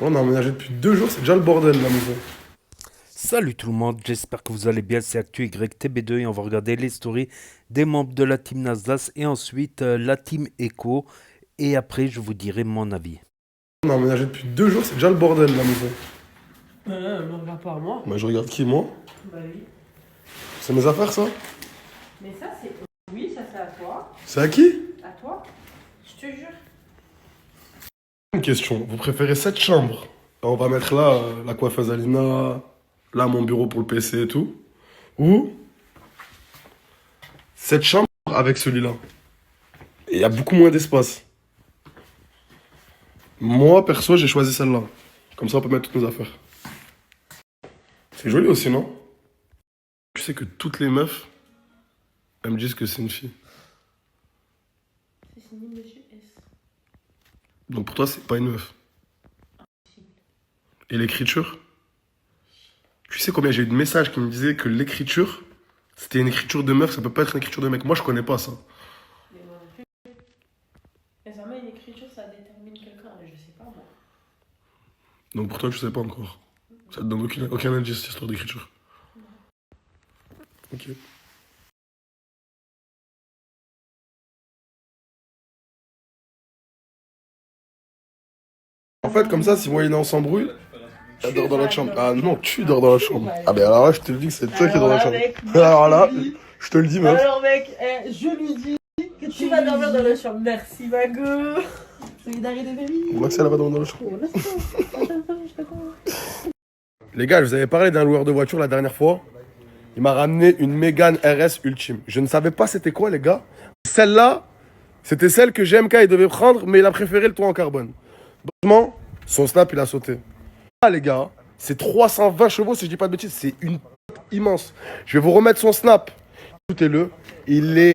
On a emménagé depuis 2 jours, c'est déjà le bordel la maison. Salut tout le monde, j'espère que vous allez bien, c'est ActuYTB2 et on va regarder les stories des membres de la team Nasdaq et ensuite la team Echo et après je vous dirai mon avis. On a emménagé depuis 2 jours, c'est déjà le bordel la maison. Me regarde pas à moi. Bah je regarde qui moi? Bah oui. C'est mes affaires ça? Mais ça, c'est. Oui, ça, c'est à toi. C'est à qui? À toi. Je te jure. Une question, vous préférez cette chambre? On va mettre là la coiffeuse Alina, là mon bureau pour le PC et tout. Ou cette chambre avec celui-là. Et il y a beaucoup moins d'espace. Moi perso j'ai choisi celle-là. Comme ça on peut mettre toutes nos affaires. C'est joli aussi non? Tu sais que toutes les meufs, elles me disent que c'est une fille. C'est signé Monsieur S. Donc pour toi c'est pas une meuf. Et l'écriture? Tu sais combien j'ai eu de messages qui me disaient que l'écriture, c'était une écriture de meuf, ça peut pas être une écriture de mec. Moi je connais pas ça. Mais moi non plus. Mais ça met une écriture, ça détermine quelqu'un. Je sais pas, moi. Donc pour toi tu sais pas encore. Ça te donne aucun indice cette histoire d'écriture. Ok. En fait comme ça si moi et Ina on s'embrouille, elle dort dans la chambre. Ah non, tu dors dans la chambre. Ah ben alors là je te le dis que c'est toi qui es dans la chambre. Alors là, je te le dis meuf. Alors, mec, je lui dis que tu vas dormir dans la chambre. Merci, Mago. Solidarité des familles. Max elle va dormir dans la chambre. Les gars, je vous avais parlé d'un loueur de voiture la dernière fois. Il m'a ramené une Mégane RS Ultime. Je ne savais pas c'était quoi, les gars. Celle-là, c'était celle que GMK il devait prendre, mais il a préféré le toit en carbone. Heureusement, son snap, il a sauté. Ah, les gars, c'est 320 chevaux, si je dis pas de bêtises. C'est une immense. Je vais vous remettre son snap. Écoutez-le. Il est...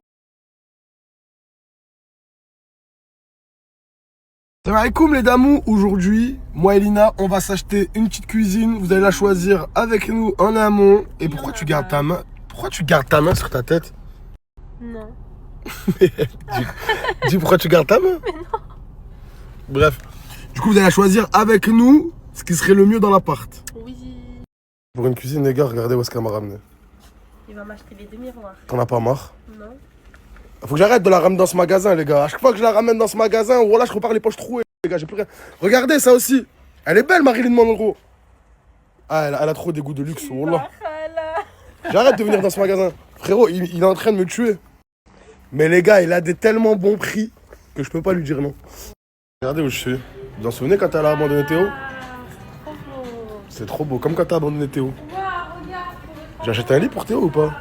Salam alaikum les damous, aujourd'hui, moi et Lina, on va s'acheter une petite cuisine, vous allez la choisir avec nous en amont. Et pourquoi tu gardes ta main? Pourquoi tu gardes ta main sur ta tête? Non. Dis pourquoi tu gardes ta main? Bref, du coup vous allez la choisir avec nous, ce qui serait le mieux dans l'appart. Oui. Pour une cuisine les gars, regardez où est-ce qu'elle m'a ramené. Il va m'acheter les deux miroirs. T'en as pas marre? Non. Faut que j'arrête de la ramener dans ce magasin les gars. À chaque fois que je la ramène dans ce magasin, voilà je repars les poches trouées les gars, j'ai plus rien. Regardez ça aussi. Elle est belle Marilyn Monroe. Ah elle a trop des goûts de luxe, wallah. J'arrête de venir dans ce magasin. Frérot, il est en train de me tuer. Mais les gars, il a des tellement bons prix que je peux pas lui dire non. Regardez où je suis. Vous vous en souvenez quand elle a abandonné Théo? C'est trop beau, comme quand t'as abandonné Théo. J'ai acheté un lit pour Théo ou pas?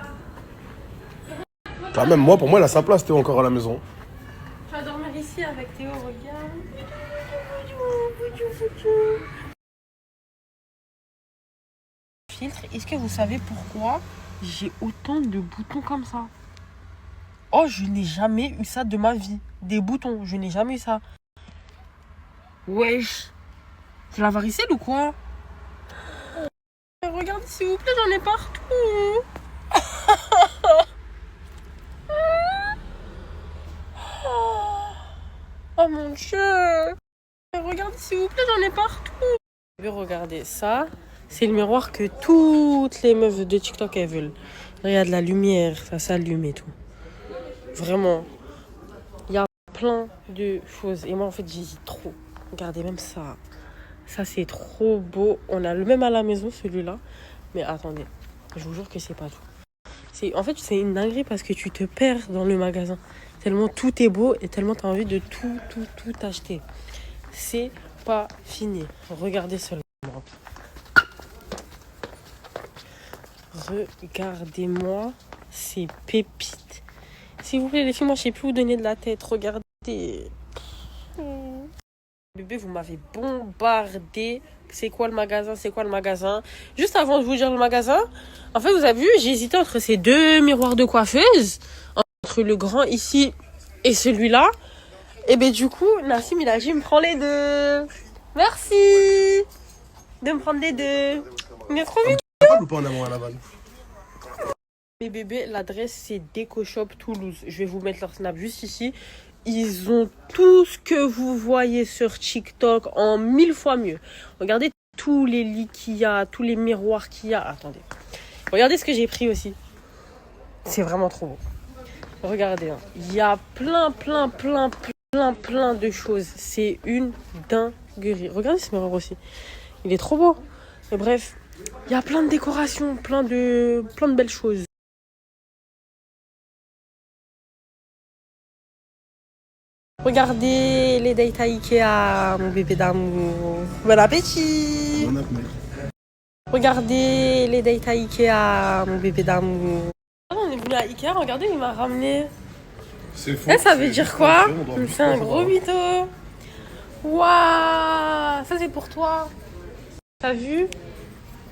Quand même, moi, pour moi, elle a sa place, Théo, encore à la maison. Tu vas dormir ici avec Théo, regarde. Filtre, est-ce que vous savez pourquoi j'ai autant de boutons comme ça? Oh, je n'ai jamais eu ça de ma vie. Des boutons, je n'ai jamais eu ça. Wesh. C'est la varicelle ou quoi? Regardez s'il vous plaît, j'en ai partout. Oh mon Dieu. Regardez s'il vous plaît, j'en ai partout. Regardez ça. C'est le miroir que toutes les meufs de TikTok elles veulent. Regarde la lumière, ça s'allume et tout. Vraiment. Il y a plein de choses. Et moi en fait j'hésite trop. Regardez même ça. Ça c'est trop beau. On a le même à la maison celui-là. Mais attendez. Je vous jure que c'est pas tout. En fait c'est une dinguerie parce que tu te perds dans le magasin. Tellement tout est beau et tellement tu as envie de tout acheter. C'est pas fini. Regardez seulement. Regardez-moi ces pépites. S'il vous plaît, les filles, moi, je sais plus où donner de la tête. Regardez. Bébé, vous m'avez bombardé. C'est quoi le magasin? C'est quoi le magasin? Juste avant de vous dire le magasin, en fait, vous avez vu, j'ai hésité entre ces deux miroirs de coiffeuse. Entre le grand ici et celui-là. Et ben du coup, Nassim, il a dit, me prends les deux. Merci de me prendre les deux. Il est trop mignon. Ou pas en amont à Laval? Mes bébés, l'adresse c'est Déco Shop Toulouse. Je vais vous mettre leur snap juste ici. ils ont tout ce que vous voyez sur TikTok en 1000 fois mieux. Regardez tous les lits qu'il y a, tous les miroirs qu'il y a. Attendez. Regardez ce que j'ai pris aussi. C'est vraiment trop beau. Regardez, hein. Il y a plein de choses. C'est une dinguerie. Regardez ce miroir aussi. Il est trop beau. Mais bref, il y a plein de décorations, plein de belles choses. Regardez les dates à Ikea, mon bébé d'amour. Bon appétit. Bon appétit. Regardez les dates à Ikea, mon bébé d'amour. On est venu à Ikea, regardez, il m'a ramené. C'est faux. Ça veut dire quoi? C'est un gros mytho. Waouh, ça c'est pour toi. T'as vu?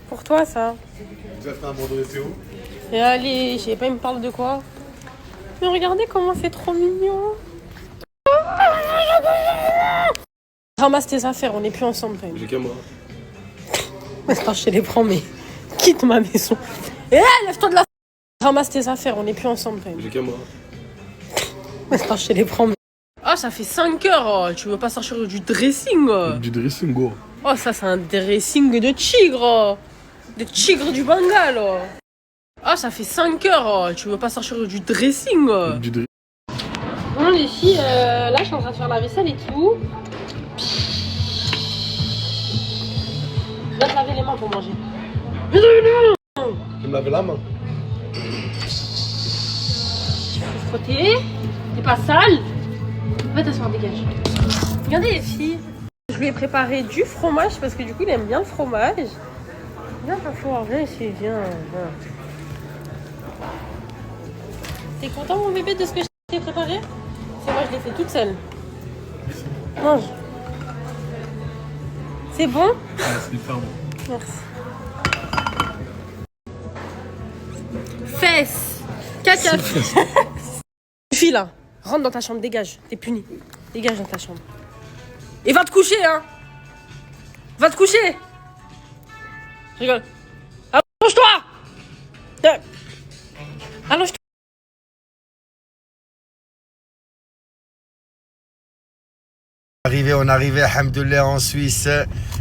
Pour toi ça. Vous avez fait un bandeau de Théo? Et allez, je sais pas, il me parle de quoi. Mais regardez comment c'est trop mignon. Ramasse tes affaires, on n'est plus ensemble quand même. J'ai caméra. Attends, je te les prends, mais quitte ma maison. Eh, lève-toi de la... Ramasse tes affaires, on n'est plus ensemble quand même. J'ai caméra. Attends, je te les prends, mais... Oh, ça fait 5 heures, oh. Tu veux pas sortir du dressing, oh. Du dressing, go. Oh, ça c'est un dressing de tigre, oh. De tigre du Bengale, oh. Oh, ça fait 5 heures, oh. Tu veux pas sortir du dressing, oh. Du dressing. Bon les filles, là je suis en train de faire la vaisselle et tout. Je vais te laver les mains pour manger. Tu me laver la main. Faut frotter. T'es pas sale. Va t'asseoir, dégage. Regardez les filles. Je lui ai préparé du fromage parce que du coup il aime bien le fromage. Viens Fafouard, viens ici, viens. T'es content mon bébé de ce que je t'ai préparé? C'est moi je l'ai fait toute seule. Mange. C'est bon? C'est hyper bon. Merci. Fesses. Caca. Fille là, rentre dans ta chambre, dégage. T'es puni. Dégage dans ta chambre. Et va te coucher, hein. Va te coucher. Je rigole. Allonge-toi. Allonge-toi. On arrivait, alhamdoulilah, en Suisse.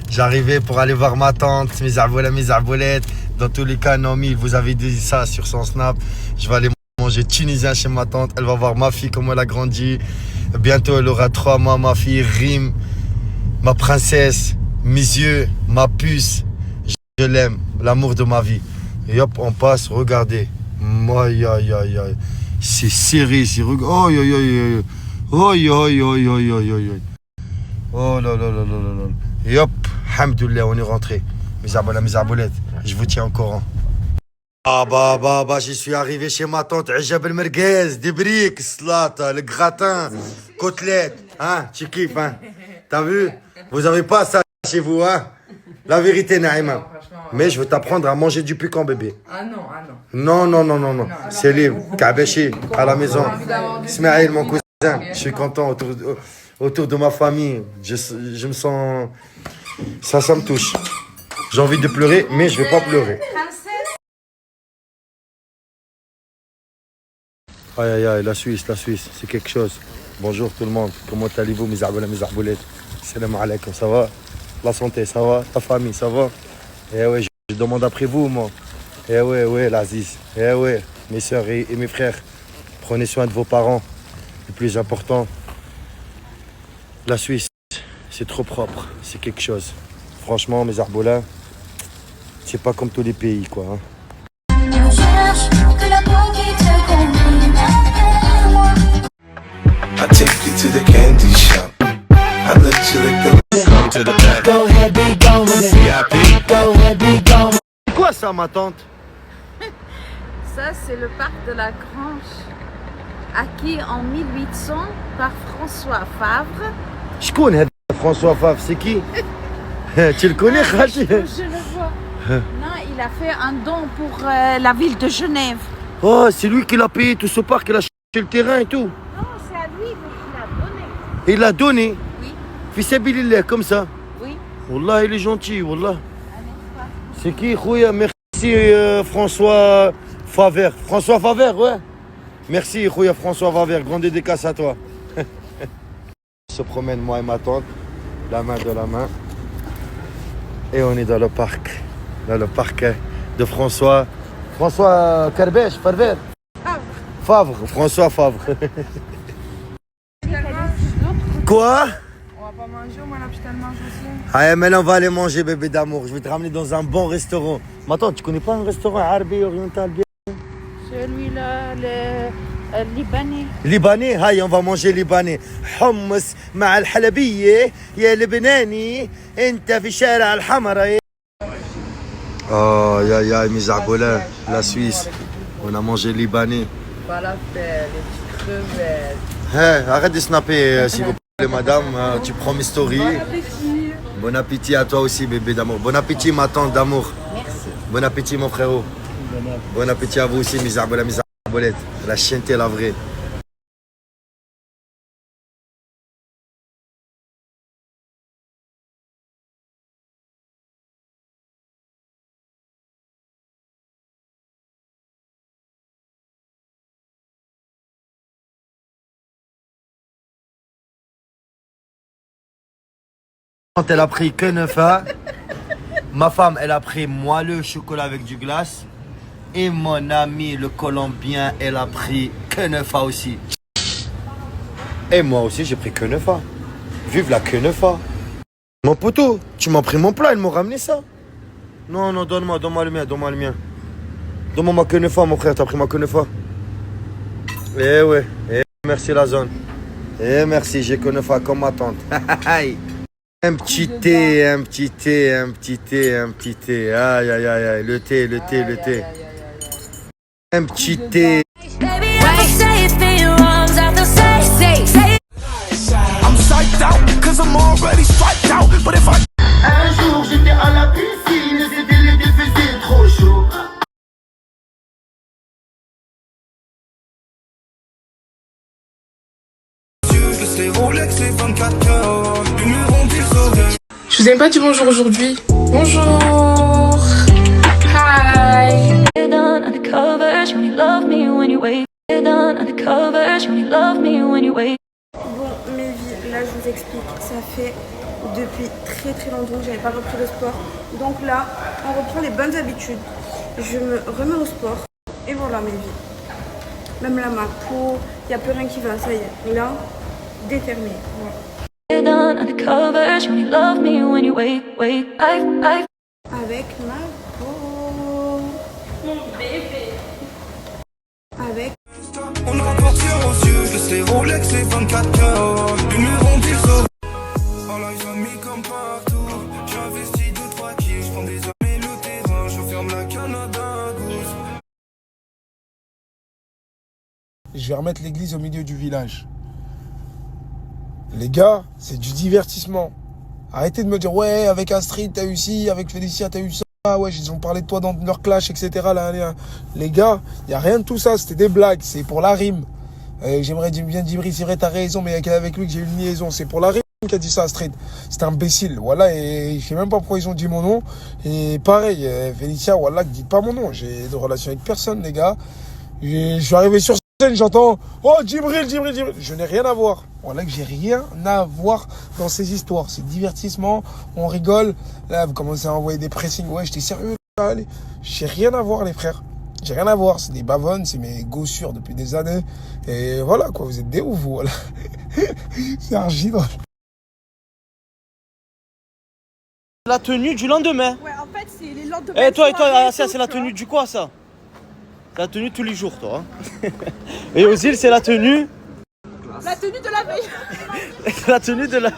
J'arrivais pour aller voir ma tante, mes arboulettes. Dans tous les cas, Naomi, vous avez dit ça sur son snap. Je vais aller manger tunisien chez ma tante. Elle va voir ma fille, comment elle a grandi. Bientôt, elle aura 3 mois, ma fille Rim, ma princesse, mes yeux, ma puce. Je l'aime, l'amour de ma vie. Et hop, on passe, regardez. Aïe, aïe, aïe, aïe. C'est serré ici. Aïe, aïe, aïe, aïe. Aïe, aïe, aïe, aïe, aïe, aïe. Oh là là là là là là. Et hop, alhamdoulilah, on est rentré. Mes arboulettes, je vous tiens au courant. J'y suis arrivé chez ma tante Ajab el-Merguez, des briques, slata, le gratin, côtelette. Hein, tu kiffes, hein? T'as vu? Vous avez pas ça chez vous, hein? La vérité, Naïma. Mais je veux t'apprendre à manger du piquant, bébé. Ah non, ah Non, non. non, non, non, non. C'est libre. Kabeshi, à la maison. Ismaël, mon cousin. Je suis content autour de ma famille. Je me sens... Ça me touche. J'ai envie de pleurer, mais je vais pas pleurer. Aïe, aïe, aïe, la Suisse, c'est quelque chose. Bonjour tout le monde. Comment allez-vous, mes arboulettes? Salam alaikum, ça va? La santé, ça va? Ta famille, ça va? Eh ouais, je demande après vous, moi. Eh ouais, l'Aziz. Eh ouais, mes soeurs et mes frères. Prenez soin de vos parents. Le plus important, la Suisse, c'est trop propre. C'est quelque chose. Franchement, mes arbolins, c'est pas comme tous les pays, quoi. Hein. I take you to the candy shop. I let you lick the come to the back. Go ahead, be gone with it. VIP. Go ahead, be gone. C'est quoi ça, ma tante? Ça, c'est le parc de la Grange, acquis en 1800 par François Favre. Je connais François Favre, c'est qui? Tu le connais, Khachi? Je le vois. Non, il a fait un don pour la ville de Genève. Oh, c'est lui qui l'a payé tout ce parc, il a acheté le terrain et tout. Non, c'est à lui qu'il a donné. Il l'a donné? Oui. Fils Sabilillah, comme ça. Oui. Wallah, il est gentil, wallah. N'est-ce pas? C'est qui, Khouya? Merci, François Favre. François Favre, ouais. Merci, Khouya François Favre. Grande dédicace à toi. se promène, moi et ma tante, la main de la main. Et on est dans le parc. Dans le parc de François. François Carbèche, Favre. Favre, François Favre. Quoi? On va pas manger, au moins la petite elle mange aussi. Ah, mais là, on va aller manger, bébé d'amour. Je vais te ramener dans un bon restaurant. Mais attends, tu connais pas un restaurant arabe oriental bien? Celui-là, le libanais. Libanais, هاي on va manger libanais. حمص مع الحلبية يا لبناني انت في شارع الحمراء. Oh, ya, mes arbolins, la Suisse. On a mangé libanais. Falafel, les petites crevettes. Hey, arrête de snapper, s'il vous plaît, madame. Tu prends mes stories. Bon appétit. Bon appétit à toi aussi, bébé d'amour. Bon appétit, ma tante d'amour. Merci. Bon appétit, mon frérot. Bon appétit à vous aussi, mes arbolettes. La chienneté, la vraie. Elle a pris Kenefa. Ma femme, elle a pris moelleux chocolat avec du glace. Et mon ami, le Colombien, elle a pris Kenefa aussi. Et moi aussi, j'ai pris Kenefa. Vive la Kenefa. Mon poteau, tu m'as pris mon plat, ils m'ont ramené ça. Non, donne-moi le mien. Donne-moi ma Kenefa, mon frère, t'as pris ma Kenefa. Eh ouais, merci la zone. Merci, j'ai Kenefa comme ma tante. Un petit thé. Aïe, le thé. Un petit thé. Un jour, j'étais à la piscine, c'était l'été, faisait trop chaud. Je vous ai pas dit bonjour aujourd'hui. Bonjour. Hi. Bon, mes vies, là je vous explique, ça fait depuis très longtemps que j'avais pas repris le sport. Donc là, on reprend les bonnes habitudes. Je me remets au sport et voilà mes vies. Même là, ma peau, il n'y a plus rien qui va, ça y est. Là, déterminée. Voilà. Avec ma peau. Mon bébé. Avec. On a portière aux yeux, je sais Rolex les 24 heures. Une remplie sur. Oh là, ils ont mis comme partout. J'investis 2-3 kills, je prends des amis le terrain. Je ferme la Canada gauche. Je vais remettre l'église au milieu du village. Les gars, c'est du divertissement. Arrêtez de me dire, ouais, avec Astrid, t'as eu ci, avec Félicia, t'as eu ça. Ouais, ils ont parlé de toi dans leur clash, etc. Là. Les gars, il n'y a rien de tout ça. C'était des blagues. C'est pour la rime. J'aimerais bien dire, c'est vrai, t'as raison, mais avec lui que j'ai eu une liaison. C'est pour la rime qui a dit ça, Astrid. C'est imbécile. Voilà, et je sais même pas pourquoi ils ont dit mon nom. Et pareil, Félicia, voilà, dites pas mon nom. J'ai de relation avec personne, les gars. Je suis arrivé sur scène, j'entends, oh, Djibril. Je n'ai rien à voir. Voilà que j'ai rien à voir dans ces histoires. C'est divertissement, on rigole. Là, vous commencez à envoyer des pressings. Ouais, j'étais sérieux. Là, allez. J'ai rien à voir, les frères. J'ai rien à voir. C'est des bavonnes, c'est mes gossures depuis des années. Et voilà, quoi. Vous êtes des ouf, vous, voilà. C'est archi drôle. La tenue du lendemain. Ouais, en fait, c'est les lendemains. Eh, toi, ça, c'est la tenue du quoi, ça? C'est la tenue tous les jours, toi. Hein. Et Ozil, c'est la tenue. La tenue de la veille. La tenue de la.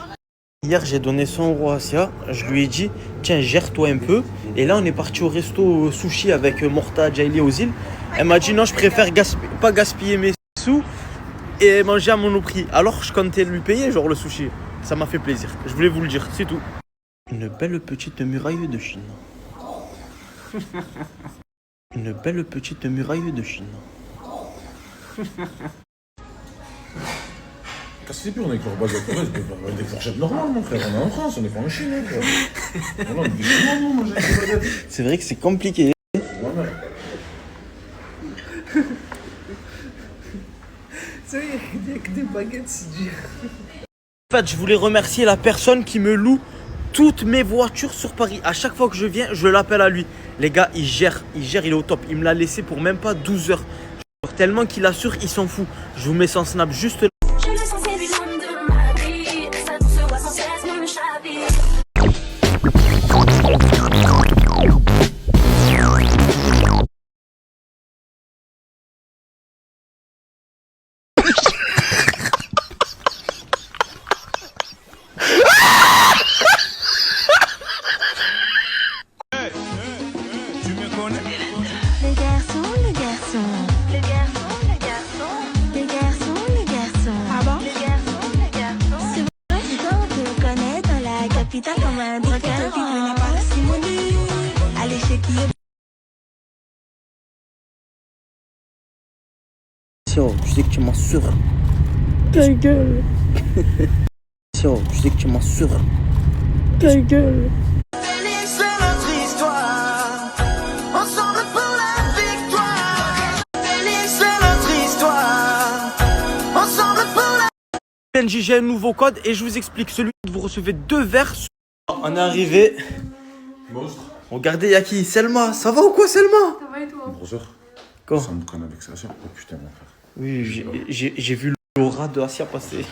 Hier, j'ai donné 100 € à Sia. Je lui ai dit, tiens, gère-toi un peu. Et là, on est parti au resto sushi avec Morta, Jaili et Ozil. Elle m'a dit, non, je préfère pas gaspiller mes sous et manger à mon prix. Alors, je comptais lui payer, genre le sushi. Ça m'a fait plaisir. Je voulais vous le dire, c'est tout. Une belle petite muraille de Chine. Une belle petite muraille de Chine. Cassez plus, on est avec leur base de forêt, des fourchettes normales, mon frère. On est en France, on n'est pas en Chine. Voilà, on est des nous, manger avec des baguettes. C'est vrai que c'est compliqué. Voilà. Tu sais, il n'y a que des baguettes, c'est dur. En fait, je voulais remercier la personne qui me loue toutes mes voitures sur Paris. À chaque fois que je viens, je l'appelle à lui. Les gars, il gère, il est au top. Il me l'a laissé pour même pas 12 heures. Tellement qu'il assure, il s'en fout. Je vous mets son snap juste là. Comme un drogueur qui venait par Simonie. Allez chez qui Tu sais que tu m'as sur. Ta gueule. Tu sais que tu m'as sur. Ta gueule. C'est notre histoire, ensemble pour la victoire. C'est notre histoire, ensemble pour la... PNJ, j'ai un nouveau code et je vous explique. Celui que vous recevez 2 verres. On est arrivé. Monstre. Regardez, y'a qui? Selma. Ça va ou quoi, Selma? Ça va et toi? Brother. Quoi? Ça me connaît avec ça. Oh putain, mon frère. Oui, j'ai vu l'aura de Asia passer.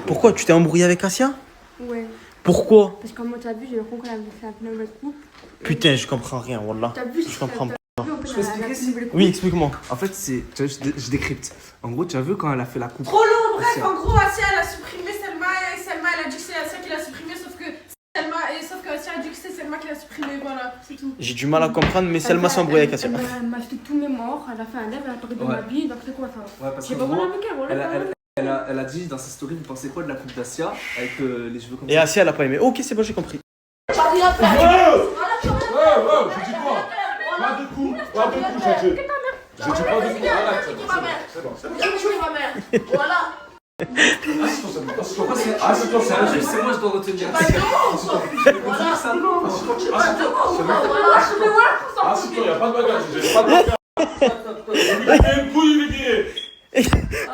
Pourquoi? Tu t'es embrouillé avec Asia? Ouais. Pourquoi? Parce que moi, t'as vu, j'ai l'impression qu'on avait fait un pneu de coupe. Putain, je comprends rien, wallah. T'as vu, Je comprends pas. Je peux expliquer si... Oui, explique-moi. En fait, c'est. Tu vois, je décrypte. En gros, tu as vu quand elle a fait la coupe. Trop long, bref, en gros, Asia, elle a supprimé Selma et Selma, elle a dit que c'est Asia qui l'a supprimé, sauf que Asia a dit que c'est Selma qui l'a supprimé, voilà, c'est tout. J'ai du mal à comprendre, mais Selma s'est embrouillée avec Asia. Elle m'a acheté tous mes morts, elle a fait un lève, elle a parlé de ma vie, donc c'est quoi ça? Ouais, parce J'ai que pas vraiment avec elle, voilà. elle a dit dans sa story, vous pensez quoi de la coupe d'Asia avec les cheveux comme ça? Et Asia, elle a pas aimé. Ok, c'est bon, j'ai compris. J'ai dit quoi? Pas de coup, j'ai dit. J'ai dit pas de coup, arrête. C'est bon, c'est bon. Voilà. Assieds-toi, c'est moi, je dois retenir. Assieds-toi, y'a pas de bagarre, j'ai pas de bagarre. Il est une couille, il est grillé.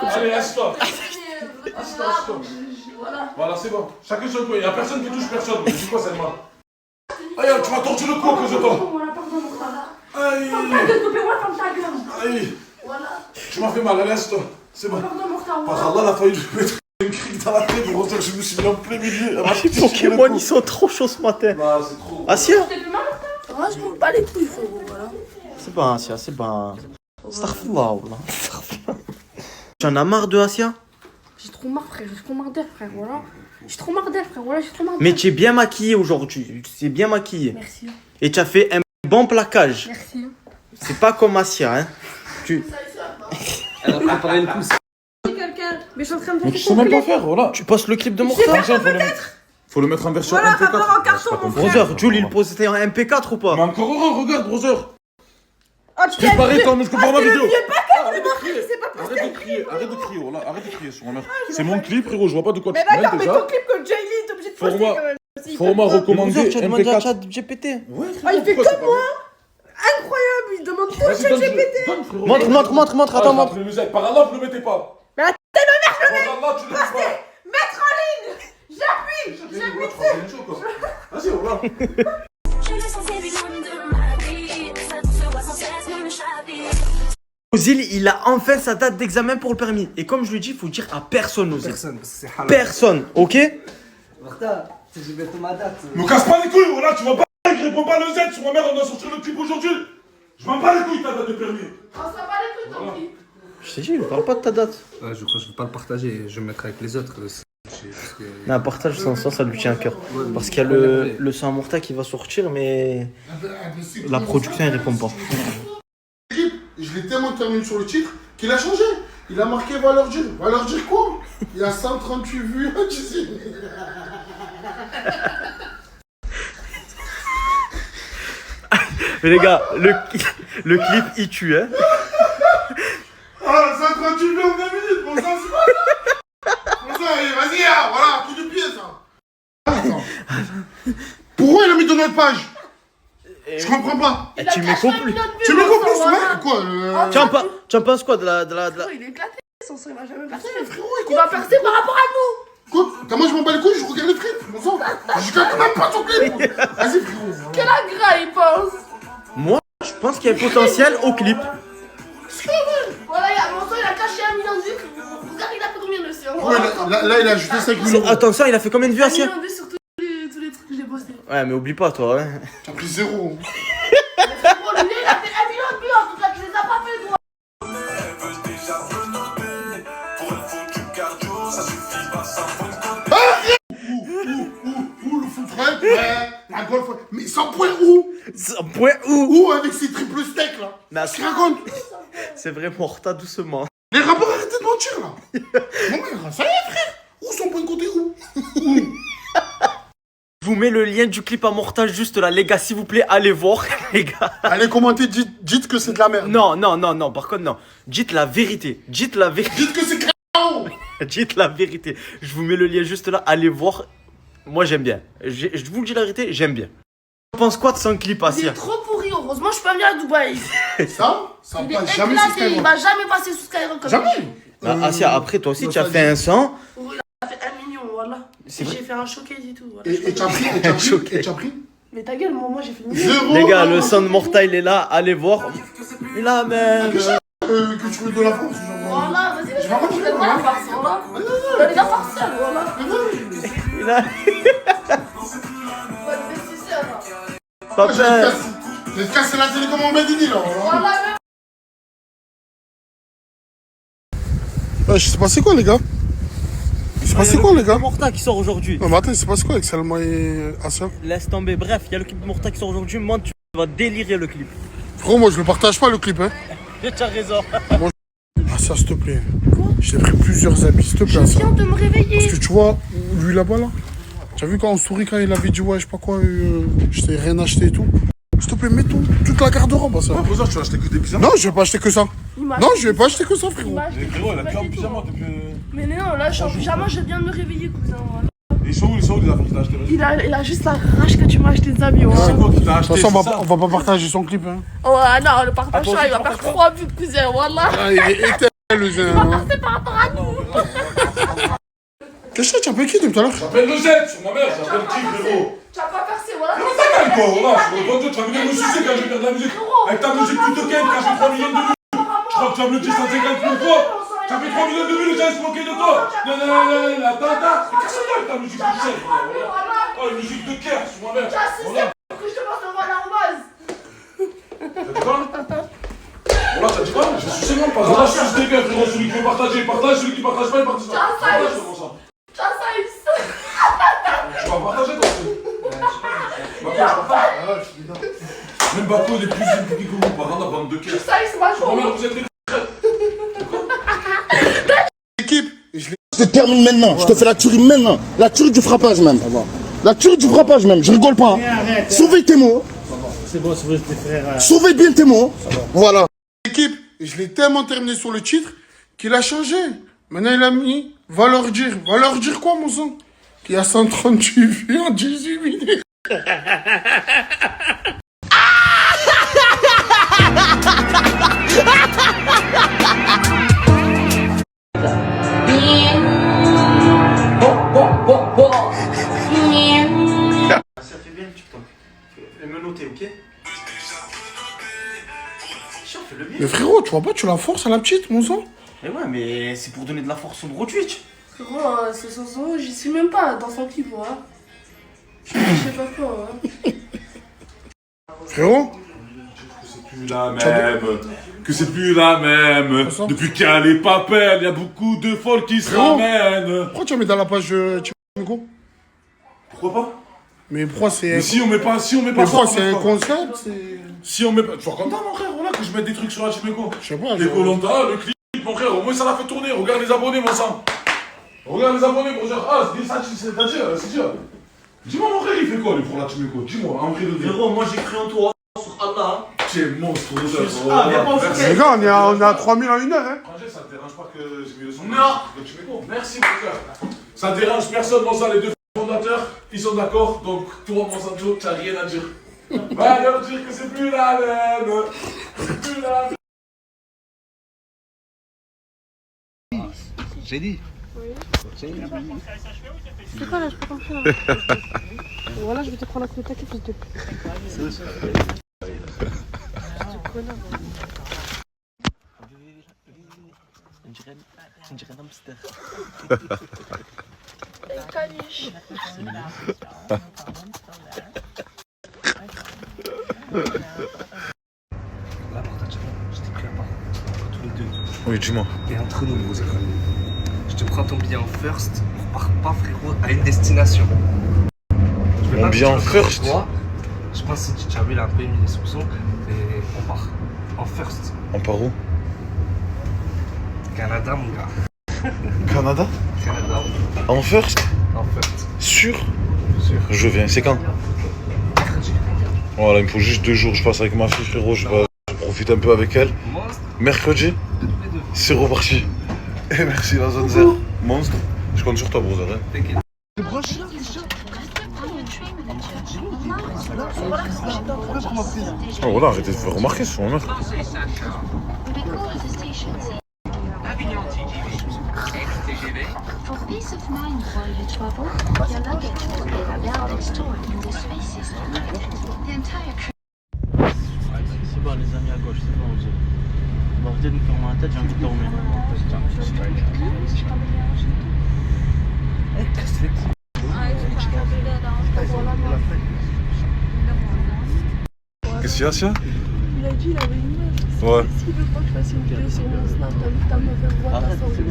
Allez, assieds-toi. Assieds-toi. Voilà, c'est bon. Chacun son coin, y'a personne qui touche personne. Mais dis quoi, Selma? Aïe, tu m'as tordu le cou à cause de toi. Aïe. Aïe. Tu m'as fait mal, allez, assieds-toi. C'est bon. Par Allah, la faille de mettre un cri dans la tête, pour dire que je me suis mis en plein milieu. Les Pokémon, ils sont trop chauds ce matin. Bah, c'est trop. Asia? Moi, je m'en bats les couilles, frérot, voilà. C'est pas Asia, c'est pas. Astaghfirullah, wallah. Astaghfirullah. Tu en as marre de Asia? J'ai trop marre, frère, j'ai trop marre d'elle, frère, voilà. J'ai trop marre d'elle, frère, voilà, j'ai trop marre d'elle. Mais tu es bien maquillée aujourd'hui. Tu es bien maquillée. Merci. Et tu as fait un bon plaquage. Merci. C'est pas comme Asia, hein. Elle a préparé le coup. Quelqu'un, mais je suis en train de Mais tu sais même pas faire, voilà. Tu passes le clip de Mortar. Faut le mettre en version Voilà, MP4. va voir en carton, mon frère. Brother, Jules, il pose en MP4 ou pas? Mais encore heureux, regarde, brother. Oh, tu t'es Préparé toi, mais je comprends ma vidéo. Arrête de crier, Arrête de crier, voilà, arrête de crier sur ma mère. C'est mon clip, frérot, je vois pas de quoi tu mais te mêles d'accord, mais déjà. ton clip que Jaylee est obligé de poster Format- quand même. Format recommandé Tu as demandé à MP4. ChatGPT. Ouais, Ah, il fait pourquoi comme moi. Incroyable, il demande tout Vas-y, donne, ChatGPT. donne, frérot. Montre, attends, montre. Par Allah, vous le mettez pas. Mais attends, ma mère, Par Allah, tu le mets pas. mettre en ligne. J'appuie. Vas-y, on va. Ozil, il a enfin sa date d'examen pour le permis. Et comme je lui dis, il faut dire à personne, Ozil. Personne, parce que c'est halal. Personne, ok? Martha, je vais te ma date. Me casse pas les couilles, voilà, tu vois pas, je réponds pas le Z sur ma mère, on a sorti le clip aujourd'hui. Je m'en bats les couilles, ta date de permis. On s'en bat les couilles, tant pis. Je t'ai dit, ne parle pas de ta date. Ouais, je crois que je veux pas le partager, je vais me mettre avec les autres. Non, partage sans ça lui tient à cœur. Parce qu'il y a le sang mortel qui va sortir, mais la production, elle répond pas. Je l'ai tellement terminé sur le titre qu'il a changé. Il a marqué valeur dire. Valeur dire quoi? Il y a 138 vues, tu sais. Mais les gars, le clip, il tue, hein. Ah, 138 vues en 20 minutes, bon ça c'est pas ça. Bon ça, vas-y, ah, voilà, coup de pied ça. Attends. Pourquoi il a mis de notre page? Je comprends pas. Et tu m'écoutes plus. Tu m'écoutes plus, ouais? Quoi Tu en penses quoi de la... Il est éclaté, son son, il va jamais percer. Frérot, Il va percer par rapport à nous. Écoute, moi je m'en bats les couilles, je regarde les clips, mon sang. Je regarde même pas ton clip. Vas-y, frérot. Quel agrat il pense. Moi, je pense qu'il y a un potentiel au clip. Voilà, mon sang, il a caché 1 million de vues. Regarde, il a fait combien de vues? Ouais, là, il a ajouté 5 millions. Attention, il a fait combien de vues, 1 Asia? million de vues sur tous les trucs que j'ai postés. Ouais, mais oublie pas, toi. Hein. T'as pris 0. Bon, le mien, il a fait 1 million de vues, en tout cas, tu les as pas fait, toi. Où le foot frais? Ouais, la golf. Mais 100 points où? 100 points où? Où avec ces triple steaks là? Mais Tu racontes? c'est vrai, Morta, doucement. Les rapports, arrêtez de mentir là. Mon mère, ça y est, frère. Où sont point de côté où? Je vous mets le lien du clip à Morta juste là, les gars, s'il vous plaît, allez voir, les gars. Allez commenter, dites que c'est de la merde. Non, par contre, non. Dites la vérité. Dites la vérité. Dites que c'est crao. Dites la vérité. Je vous mets le lien juste là, allez voir. Moi, j'aime bien. Je vous le dis la vérité, j'aime bien. Tu penses quoi de son clip, Il Asia? est trop pourri, heureusement, je suis pas venu à Dubaï. Ça Il est passe jamais sur éclaté, il Skyrock. va jamais passer sous Skyrock comme Jamais. Asia, après, toi aussi, tu as fait un son. Il a fait 1 million, voilà. C'est J'ai vrai. fait un showcase et tout. Voilà. Et tu as pris? Et tu as pris? Mais ta gueule, moi j'ai fait 1 million. 0. Les gars, le son de Morta, il est là, allez voir. Il a même. Que tu veux de la force, genre. Voilà, vas-y, Je vais raconter, je vais pas la farce, voilà. Les gars farceurs, voilà. Il a. Pas de bestisseur, là. Papa. J'ai cassé la télécommande Medini là. Voilà, Ouais, je sais pas c'est quoi les gars. Il s'est passé quoi les gars? Morta qui sort aujourd'hui. Non mais attends, il s'est passé quoi avec Salma et Asia? Laisse tomber. Bref, il y a le clip de Morta qui sort aujourd'hui. Moi, tu vas délirer le clip. Frérot, moi je le partage pas le clip hein. Tu as raison. Asia, s'il te plaît. Je t'ai pris plusieurs habits, s'il te plaît. je viens de me réveiller. Parce que tu vois, lui là-bas là, tu as vu quand on sourit quand il avait dit ouais, je sais pas quoi, je t'ai rien acheté et tout. S'il te plaît, mets tout, toute la garde-robe, ça. Ouais, tu vas acheter que des pyjamas? Non, je vais pas acheter que ça. Non, je vais pas acheter que ça, frérot. Mais frérot, elle a plus en pyjama depuis. Mais non, là je suis en pyjama, je viens de me réveiller, cousin. Voilà. Ils sont où les affaires qu'il t'a acheté? Il a juste la rage que tu m'as acheté des habits. C'est Voilà. quoi qui t'a De acheté? toute façon, on va pas partager son clip. Hein. Oh non, le partage il va faire 3 vues, cousin, voilà. Ah, il est éternel, le Il gars. va Hein. passer par rapport à nous. Qu'est-ce que tu appelles qui depuis tout à l'heure? J'appelle le Z sur ma mère, j'appelle qui, frérot? Tu vas pas percer, voilà. Comment ça calme, quoi? Voilà, je me tu vas venir me sucer quand je vais faire de la musique. Avec ta musique plutôt qu'elle, quand je fais 3 millions de vues. Je crois que tu vas me le dire 150 000 fois. Tu as fait 3 millions de vues, les gens se moquaient de toi. Non, attends. Casse-toi avec ta musique de chef. Oh, une musique de guerre sur ma mère. Tu as sucé pour que je te passe le voilà en base. T'as dit quoi? Voilà, t'as dit quoi? Je vais sucer moi, pas là, je suce des gars, frérot. Celui qui veut partager, il partage. Celui qui partage pas, il partage pas. Tu as ça, Tu vas partager, toi aussi. Même Baco, il est plus impliqué que vous, par exemple, la bande de caisse. ça, c'est pas chaud. Vous êtes des Équipe, je te termine maintenant. Je te fais la tuerie maintenant. La tuerie du frappage même. La tuerie du frappage même. Je rigole pas. Hein. Sauvez tes mots. C'est bon, c'est tes frères. Sauvez bien tes mots. Voilà. L'équipe, je l'ai tellement terminé sur le titre qu'il a changé. Maintenant, il a mis. Va leur dire quoi, mon sang? Qu'il y a 138 vues en 18 minutes. Ça fait bien le TikTok. Les menottés, ok? Fais-le bien. Mais frérot, tu vois pas, tu la forces à la petite, mon sang? Mais ouais, mais c'est pour donner de la force au gros Twitch. Frérot, ce son, j'y suis même pas dans son clip, voilà. Je sais pas quoi, hein. Frérot? Que c'est plus la même. Depuis qu'elle est pas belle, y a beaucoup de folles qui se ramènent. Pourquoi tu as mis dans la page Chico? Pourquoi pas? Mais pourquoi c'est. Mais si on met pas Mais pourquoi c'est un concept? Si on met pas. Tu vois content, mon frère, voilà, que je mette des trucs sur la Chimeco. Je sais pas. Les Koh-Lanta, le clip, mon frère, au moins ça l'a fait tourner. Regarde les abonnés, mon sang. Regarde les abonnés pour dire, ah, c'est dur. Dis-moi, mon frère, il fait quoi, lui, pour la Chimeco? Dis-moi, en vrai de vrai. Frérot, moi j'ai cru en toi, sur Allah. Tu es monstre, Ah, viens pas au Les gars, on est à 3000 en 1 heure, hein. Ça te dérange pas que j'ai mis le son? Non. De Chimeco. Merci, mon frère. Ça dérange personne, mon sang, les deux fondateurs, ils sont d'accord, donc toi, mon Sancho, t'as rien à dire. Va leur dire que c'est plus la même. C'est plus la même. J'ai dit. Oui. C'est quoi là, je peux pas faire. Voilà, je vais te prendre la clé fils de pute. On dirait un hamster. Caniche. Là, je t'ai pris à part. Tous les deux. Oui, dis-moi. Et entre nous, gros, je te prends ton billet en first. On repart pas, frérot, à une destination. Mon billet en first? Je pense que si tu avais un peu mis les soupçons, et on part en first. On part où? Canada, mon gars. Canada? Canada. En first? En first. Sûr? Sûr. Je viens, c'est quand? Voilà, il me faut juste 2 jours, je passe avec ma fille, frérot, je profite un peu avec elle. Monstre. Mercredi? C'est reparti. Et merci la zone 0. Monstre, je compte sur toi, brother. T'inquiète. Oh voilà, arrêtez de faire remarquer ce son, mec. For peace of mind while you travel, your luggage will be available stored in this space system. The entire C'est bon, les amis à gauche, c'est bon, vous on va arrêter de nous faire mal la tête, j'ai envie de dormir. Qu'est-ce qu'il y a, Sia? Il a dit il avait une meuf. Ouais. S'il veut pas que je fasse une vidéo sur mon snap, ta meuf elle voit ta story.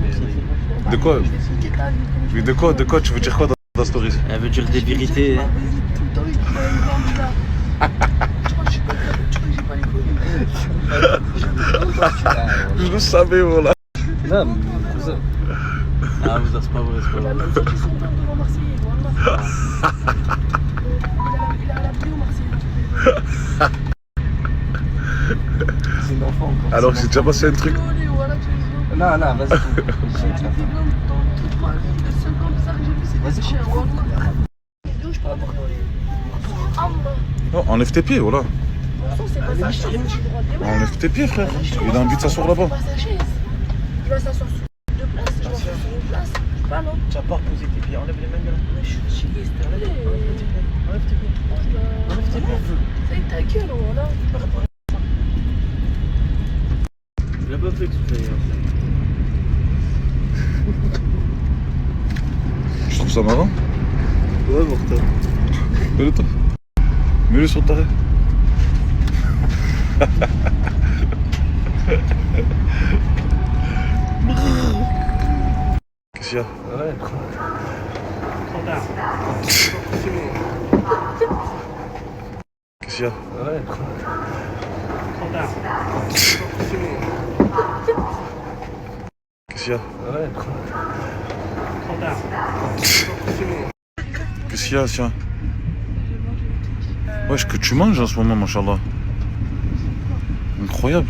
De quoi? Je vais expliquer ta vie comme Oui, de quoi? Tu veux dire quoi dans ta story? Elle veut dire des vérités. tout le temps il dit une voix bizarre. Tu crois que j'ai pas les couilles? Je le savais, voilà. Non, mais ça. Ah, vous c'est pas vrai, c'est pas Il a vrai. même sorti son père devant Marseillais, voilà. Il a la vidéo Marseillais. C'est une enfant encore. Alors, j'ai déjà passé un truc. Non, non, vas-y. Non, enlève tes pieds, voilà. Enlève tes pieds, frère. Il a envie de s'asseoir là-bas. Il va s'asseoir sur 2 places, je vais s'asseoir sur une place. Je sais pas, non? Tu vas pas reposer tes pieds, enlève les mains de là. Je suis chilliste, enlève tes pieds. Enlève tes pieds. Enlève tes pieds. C'est ta gueule, voilà. Il a pas fait exprès. Je trouve ça marrant. Ouais, mortel. Mets-le toi. Mets-le sur ta raie. Qu'est-ce qu'il y a? Ouais, Qu'est-ce qu'il y a? ouais. Qu'est-ce qu'il y a? Ouais. Qu'est-ce qu'il y a, Sia? Wesh, que tu manges en ce moment, machallah. Incroyable.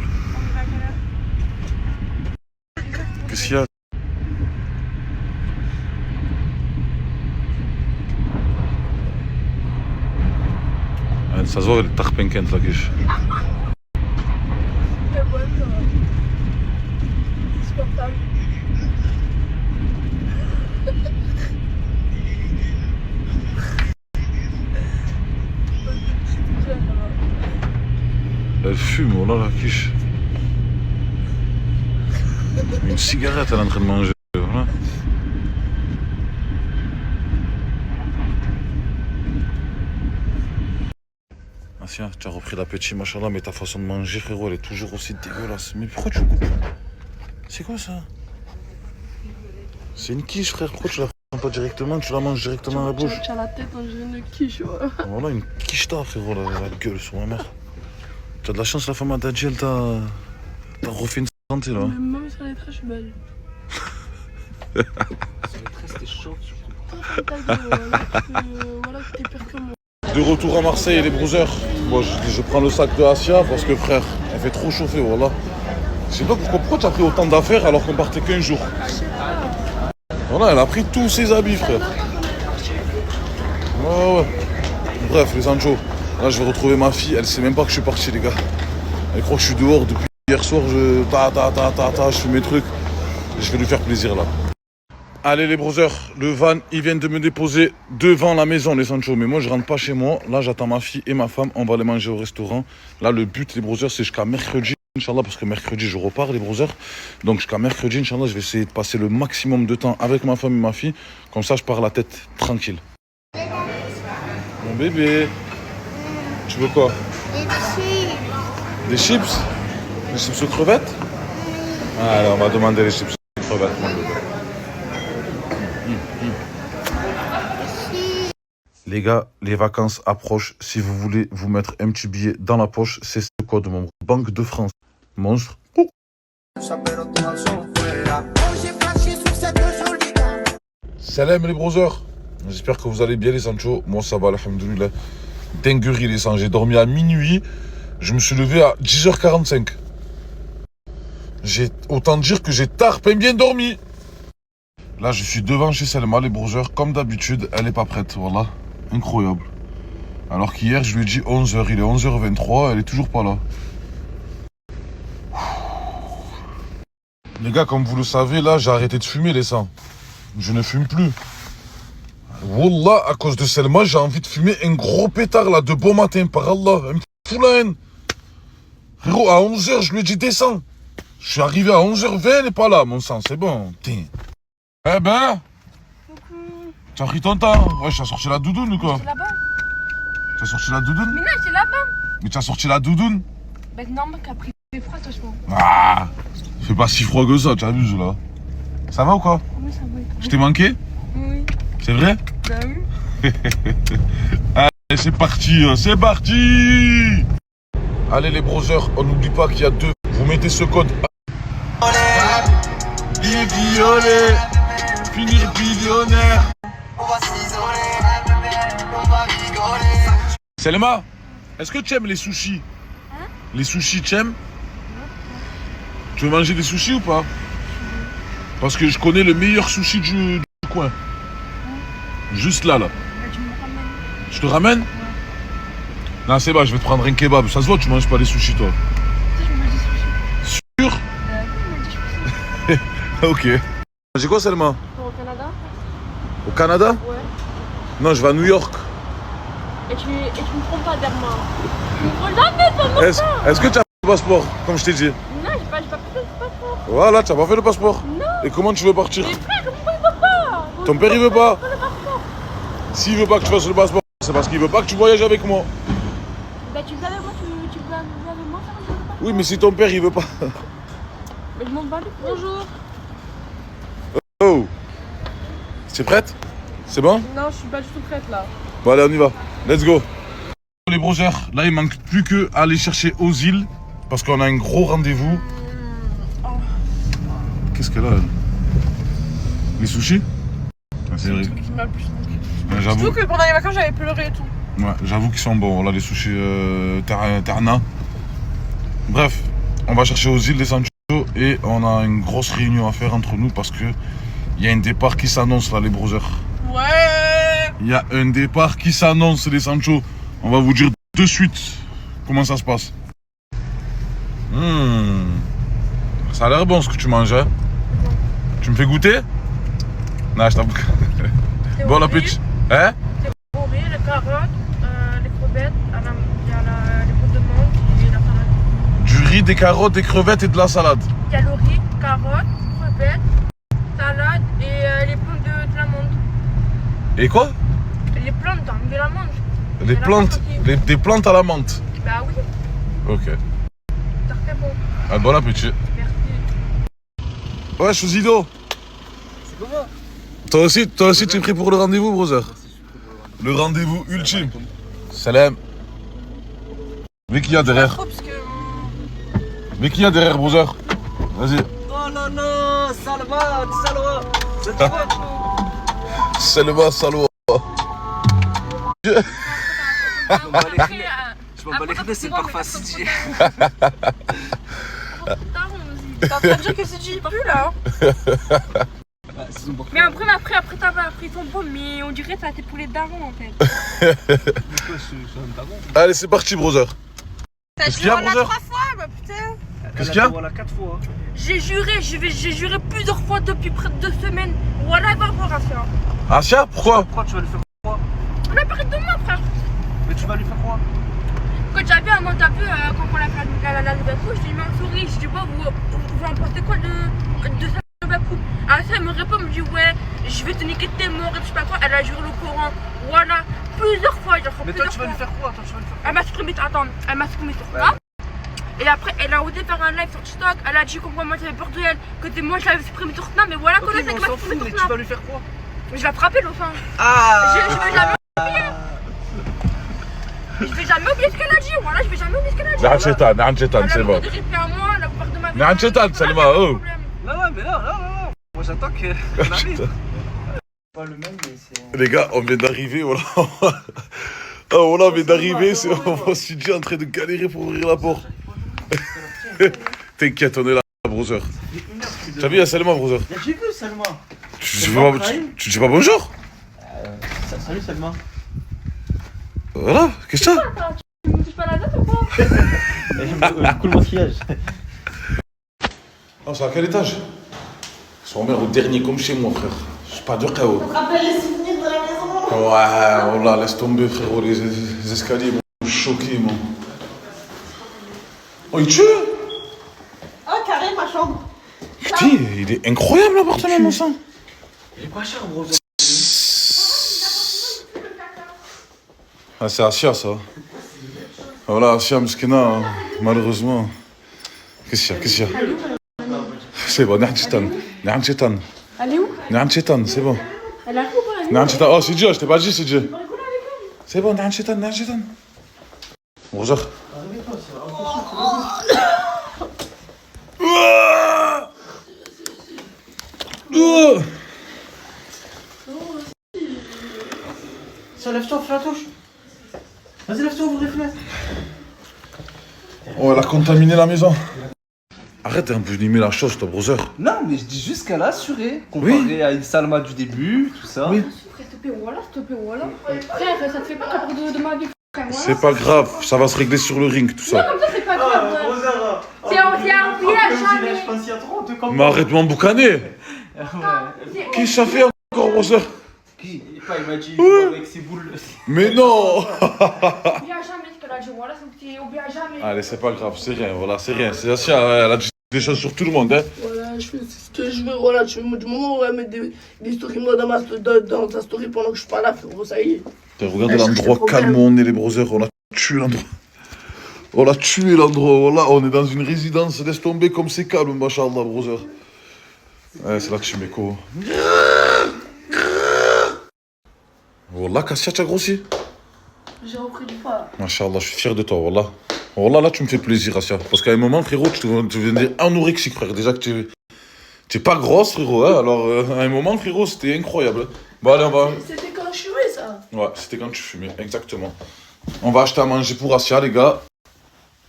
Qu'est-ce qu'il y a? Ça se voit, elle est tarpenkent, la guiche. C'est bon, ça. Supportable. Elle fume, voilà la quiche. Une cigarette, elle est en train de manger. Voilà. Asia, tu as repris l'appétit, machallah, mais ta façon de manger, frérot, elle est toujours aussi dégueulasse. Mais pourquoi tu coupes? C'est quoi ça? C'est une quiche, frère. Pourquoi tu la prends pas directement? Tu la manges directement à la bouche. Tu as la tête, on dirait une quiche, ouais. Voilà, une quiche-ta, frérot, la gueule sur ma mère. T'as de la chance, la femme à Dadji, elle t'a refait une santé, là. Mais même sur les traits, je suis belle. Sur les traits, c'était chaud. Toi, ta gueule, voilà, t'es pire que moi. De retour à Marseille, les brouseurs. Moi, je prends le sac de Asia parce que, frère, elle fait trop chauffer, voilà. Je sais pas pourquoi tu as pris autant d'affaires alors qu'on partait qu'un jour. Voilà, elle a pris tous ses habits, frère. Ouais, ouais. Bref, les anjos. Là, je vais retrouver ma fille. Elle sait même pas que je suis parti, les gars. Elle croit que je suis dehors depuis hier soir. Je fais mes trucs. Je vais lui faire plaisir, là. Allez les brothers, le van, ils viennent de me déposer devant la maison les Sancho. Mais moi je rentre pas chez moi. Là j'attends ma fille et ma femme. On va aller manger au restaurant. Là le but les brothers c'est jusqu'à mercredi. Inch'Allah, parce que mercredi je repars les brothers. Donc jusqu'à mercredi, Inch'Allah, je vais essayer de passer le maximum de temps avec ma femme et ma fille. Comme ça je pars la tête tranquille. Mon bébé. Tu veux quoi? Des chips. Des chips aux crevettes? Allez, on va demander les chips aux crevettes, mon bébé. Les gars, les vacances approchent. Si vous voulez vous mettre un petit billet dans la poche, c'est ce code, mon Banque de France. Monstre. Salam les brothers. J'espère que vous allez bien les Sancho. Moi ça va, alhamdoulilah. Dinguerie les sangs. J'ai dormi à minuit. Je me suis levé à 10h45. Autant dire que j'ai bien dormi. Là je suis devant chez Selma les brothers. Comme d'habitude, elle est pas prête. Voilà. Incroyable. Alors qu'hier je lui ai dit 11h. Il est 11h23. Elle est toujours pas là. Les gars, comme vous le savez, là, j'ai arrêté de fumer les sangs. Je ne fume plus. Wallah, à cause de Selma, j'ai envie de fumer un gros pétard, là, de bon matin, par Allah. Elle me fout la haine. Frérot, à 11h, je lui ai dit descends. Je suis arrivé à 11h20, elle n'est pas là, mon sang, c'est bon. Tiens. Eh ben. Tu as pris ton temps. Ouais, tu as sorti la doudoune ou quoi? Là-bas. Tu as sorti la doudoune? Mais non, c'est là-bas. Mais tu as sorti la doudoune? Ben non, mec, après, il fait froid, franchement. Ah, il fait pas si froid que ça, tu abuses là. Ça va ou quoi? Oui, ça va. Je t'ai manqué? Oui. C'est vrai? Bah oui. Allez, c'est parti, c'est parti! Allez les brothers, on n'oublie pas qu'il y a deux. Vous mettez ce code. Billionnaire, finir billionnaire. On va s'isoler, on va rigoler. Selma, est-ce que tu aimes les sushis? Hein? Les sushis, tu aimes? Tu veux manger des sushis ou pas? Parce que je connais le meilleur sushi du coin. Juste là. Tu me ramènes. Je te ramène? Ouais. Non, c'est bon, je vais te prendre un kebab. Ça se voit, tu manges pas les sushis, toi. Si, je mange des sushis. Sûr? Oui, je mange des sushis. Ok. J'ai quoi, Selma? Au Canada? Au Canada? Ouais. Non, je vais à New York. Et tu me trompes pas d'Herma. Tu me trompes jamais, pas mon Est-ce que tu as fait le passeport, comme je t'ai dit? Non, j'ai pas fait le passeport. Voilà, tu n'as pas fait le passeport? Non. Et comment tu veux partir? Mais frère, pourquoi il veut pas? Ton père, il veut pas? Le passeport. S'il veut pas que tu fasses le passeport, c'est parce qu'il veut pas que tu voyages avec moi. Bah tu viens avec moi, tu viens avec moi faire le passeport. Oui, mais si ton père, il veut pas. Mais je m'en bats les couilles. Bonjour. Oh. C'est prête? C'est bon? Non, je suis pas du tout prête là. Bon, allez, on y va. Let's go. Les brothers, là, il manque plus que aller chercher aux îles parce qu'on a un gros rendez-vous. Oh. Qu'est-ce qu'elle a, elle? Les sushis? C'est vrai. Qui m'a plu. J'avoue. Surtout que pendant les vacances, j'avais pleuré et tout. Ouais, j'avoue qu'ils sont bons. Là, les sushis Terna. Bref, on va chercher aux îles des Sancho et on a une grosse réunion à faire entre nous parce que il y a un départ qui s'annonce là, les brothers. Ouais. Il y a un départ qui s'annonce, les Sancho. On va vous dire de suite comment ça se passe. Ça a l'air bon ce que tu manges, hein? Tu me fais goûter? Non, je t'avoue. Bon appétit. Hein? C'est riz, les carottes, les crevettes, il y a les pots de menthe et la salade. Du riz, des carottes, des crevettes et de la salade. Il y a le riz, carottes, crevettes, salade et les plantes de la menthe. Et quoi? Les plantes de la menthe. Les plantes, des plantes à la menthe. Bah oui. Ok. Ça fait bon. Ah, bon appétit. Merci. Ouais, Chouzido. C'est comment? Toi aussi tu es prêt pour le rendez-vous, brother? Le rendez-vous ultime. Salam. Mais qui y a derrière? Mais qui y a derrière, brother? Vas-y. Oh non, non, Salma, Salwa. C'est quoi? Salma, Salwa. Je m'en bats les couilles, c'est le parfum City. T'es en train de dire que c'est J plus là. Mais après t'as pris ton pot, mais on dirait que t'as tes poulets de daron en fait. Allez, c'est parti, brother. T'as dit on a 3 fois, bah putain. Qu'est-ce qu'il y a? Voilà 4 fois. J'ai juré plusieurs fois depuis près de 2 semaines. Voilà, va voir Asia. Asia, pourquoi? Pourquoi tu vas lui faire quoi? On a parlé de moi, frère. Mais tu vas lui faire quoi? Quand j'avais un mandat peu, quand on a fait la nouvelle coupe, je lui ai mis en souris. Je dis, ouais, vous en pensez quoi de cette nouvelle coupe? Asia, elle me répond, elle me dit, ouais, je vais te niquer tes morts et je sais pas quoi. Elle a juré le Coran. Voilà, plusieurs fois. Genre, Mais toi, tu vas lui faire quoi? Elle m'a supprimé, attends, elle m'a supprimé sur ça. Et après, elle a osé faire un live sur TikTok. Elle a dit que moi j'avais peur de elle, que moi je l'avais supprimé sur Snap. Mais voilà, Ok, mais on s'en fout, mais tu vas lui faire quoi? Je l'ai frappé l'autre. Ah Je vais jamais oublier. Je vais jamais oublier ce qu'elle a dit. Voilà, je vais jamais oublier ce qu'elle a dit. نعم شيطان نعم شيطان c'est bon. نعم شيطان Salma, oh. Non, mais là. Moi, j'attends qu'elle arrive. Pas le même, mais c'est. Les gars, on vient d'arriver, voilà. Oh, voilà, on vient d'arriver, on voit Sidi en train de galérer pour ouvrir la porte. T'inquiète, on est là, brother. T'as vu, il y a Salma, brother. J'ai vu Salma. Tu dis pas bonjour? Salut Salma. Voilà, qu'est-ce que ça? Tu me touches pas la date ou quoi? Cool maquillage. Oh, c'est à quel étage? Son mère au dernier comme chez moi, frère. Je suis pas de chaos. Ça te rappelle les souvenirs de la maison? Ouais, voilà, laisse tomber, frérot, les escaliers, m'ont choqué, moi. Oh, il tue? Oh, carré, ma chambre. Putain, il est incroyable l'appartement, mon sang. Il est pas cher, bro. Ah, c'est Asia, ça. Voilà, Asia, Mskina, malheureusement. Qu'est-ce qu'il y a? C'est bon, Nahn Chitan. Elle est où? Nahn Chitan, c'est bon. Elle arrive ou pas? Elle est où? Nahn Chitan, oh, c'est Dieu, je t'ai pas dit, c'est Dieu. C'est bon, Nahn Chitan. Bonjour. Ça, lève-toi, fais la touche. Vas-y, lève-toi, ouvre les fenêtres. Oh, elle a contaminé la maison. Arrête un peu d'aimer la chose, toi, brother. Non, mais je dis juste qu'elle a assuré. Comparé à une Salma du début, tout ça. Oui. Frère, s'il te plaît, voilà. Frère, ça te fait pas qu'à propos de ma vie, frère, voilà. C'est pas grave, ça va se régler sur le ring, tout Non, ça. comme ça, c'est pas grave. C'est un piège, jamais. Je pense qu'il y a trop de comme. Mais arrête de m'emboucaner. Qu'est-ce que ça fait encore, brother? Il m'a dit, il joue avec ses boules. Mais non. Oublie à jamais ce qu'elle a dit, voilà, oublie à jamais. Allez, c'est pas grave, c'est rien, voilà, c'est rien. C'est Asia, elle a dit des choses sur tout le monde, hein. Voilà, je fais ce que je veux, voilà, du moment où elle met des stories moi dans sa story pendant que je suis pas là, frérot, ça y est. Regardez l'endroit calme où on est, les brothers, on a tué l'endroit. On a tué l'endroit, voilà, on est dans une résidence, laisse tomber comme c'est calme, machallah, brother. Ouais, c'est là que tu mets quoi. Wallah, Kassia, tu as grossi. J'ai repris du poids. Machallah, je suis fier de toi, wallah. Wallah, là, tu me fais plaisir, Assia. Parce qu'à un moment, frérot, tu devenais anorexique, frère. Déjà que tu es pas grosse, frérot, hein. Alors, à un moment, frérot, c'était incroyable. Bon, allez, on va... C'était quand je fumais, ça. Ouais, c'était quand tu fumais, exactement. On va acheter à manger pour Assia, les gars.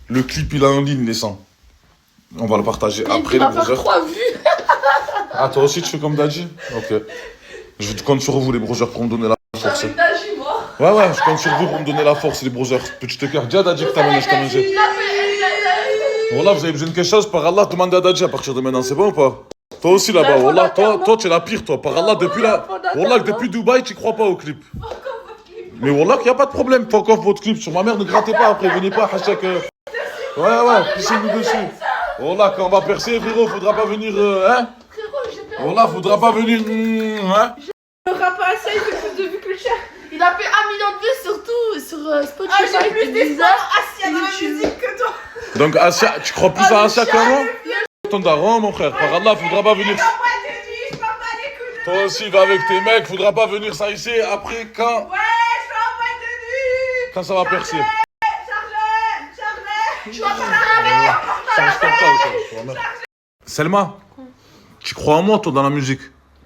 Le clip, il est en ligne, les sangs. On va le partager après, les brothers. Il va faire 3 vues. Ah, toi aussi, tu fais comme Dadji? Ok. Je compte sur vous, les brothers, pour me donner la force. Avec Dadji, moi. Ouais, je compte sur vous pour me donner la force, les brothers. Petite cœur, dis à Dadji que t'as mangé, je t'ai mangé. Voilà, vous avez besoin de quelque chose, par Allah, demandez à Dadji à partir de maintenant, c'est bon ou pas? Toi aussi là-bas, Wallah, toi, tu es la pire, toi. Par Allah, depuis Dubaï, tu crois pas au clip. Mais Wallah, y a pas de problème, fuck off votre clip. Sur ma mère, ne grattez pas après, venez pas, hashtag. Ouais, pissez-nous dessus. Wallah, quand on va percer, frérot, faudra pas venir, hein? Wallah, faudra pas venir, hein? Le rappeur Asia, il fait plus de vues que le cher. Il a fait 1 million de vues surtout sur Spotify. Ah, j'ai plus d'espoir Asia dans la musique que toi. Donc, Asia, tu crois plus à Asia que moi? Ton daron, mon frère, par Allah, faudra pas venir. Toi aussi, va avec tes mecs, faudra pas venir ça ici après quand. Ouais, je vais en boîte de nuit. Quand ça va percer. Charlotte, je vais en parler. Selma, tu crois en moi, toi, dans la musique?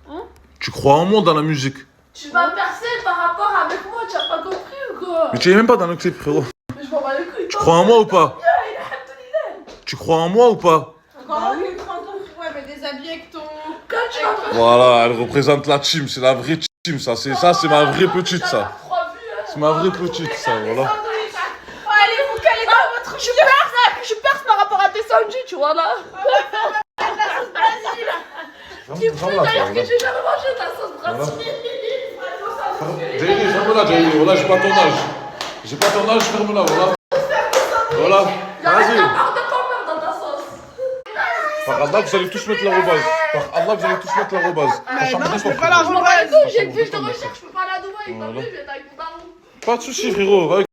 Hein? Tu crois en moi dans la musique? Tu vas percer par rapport avec moi, tu as pas compris ou quoi? Mais tu es même pas dans le clip, frérot. Mais je m'en bats les couilles. Tu crois en moi ou pas? Tu crois en moi ou pas? Encore une 30 ans, ouais, mais déshabillé avec ton. Quand tu vas faire. Voilà, elle représente la team, c'est la vraie team, ça, c'est ma vraie petite, ça. C'est ma vraie petite, ça, voilà. Allez, vous calez dans votre. Je perce par rapport à tes sandwich, voilà. Tu peux d'ailleurs que j'ai jamais mangé ta sauce brasileire. Jaili, ferme-la, Jaili. Voilà, j'ai pas ton âge. J'ai pas ton âge, ferme-la, voilà. Voilà. Vas-y. Y'a marre de pomme dans ta sauce. Par Allah, vous allez tous mettre l'arrobase. Par Allah, vous allez tous mettre l'arrobase. Non, je peux pas l'arrobase. J'ai une fiche de recherche, je peux pas aller à Dubaï. T'as vu, je vais être avec mon daron. Pas de soucis, frérot. Va.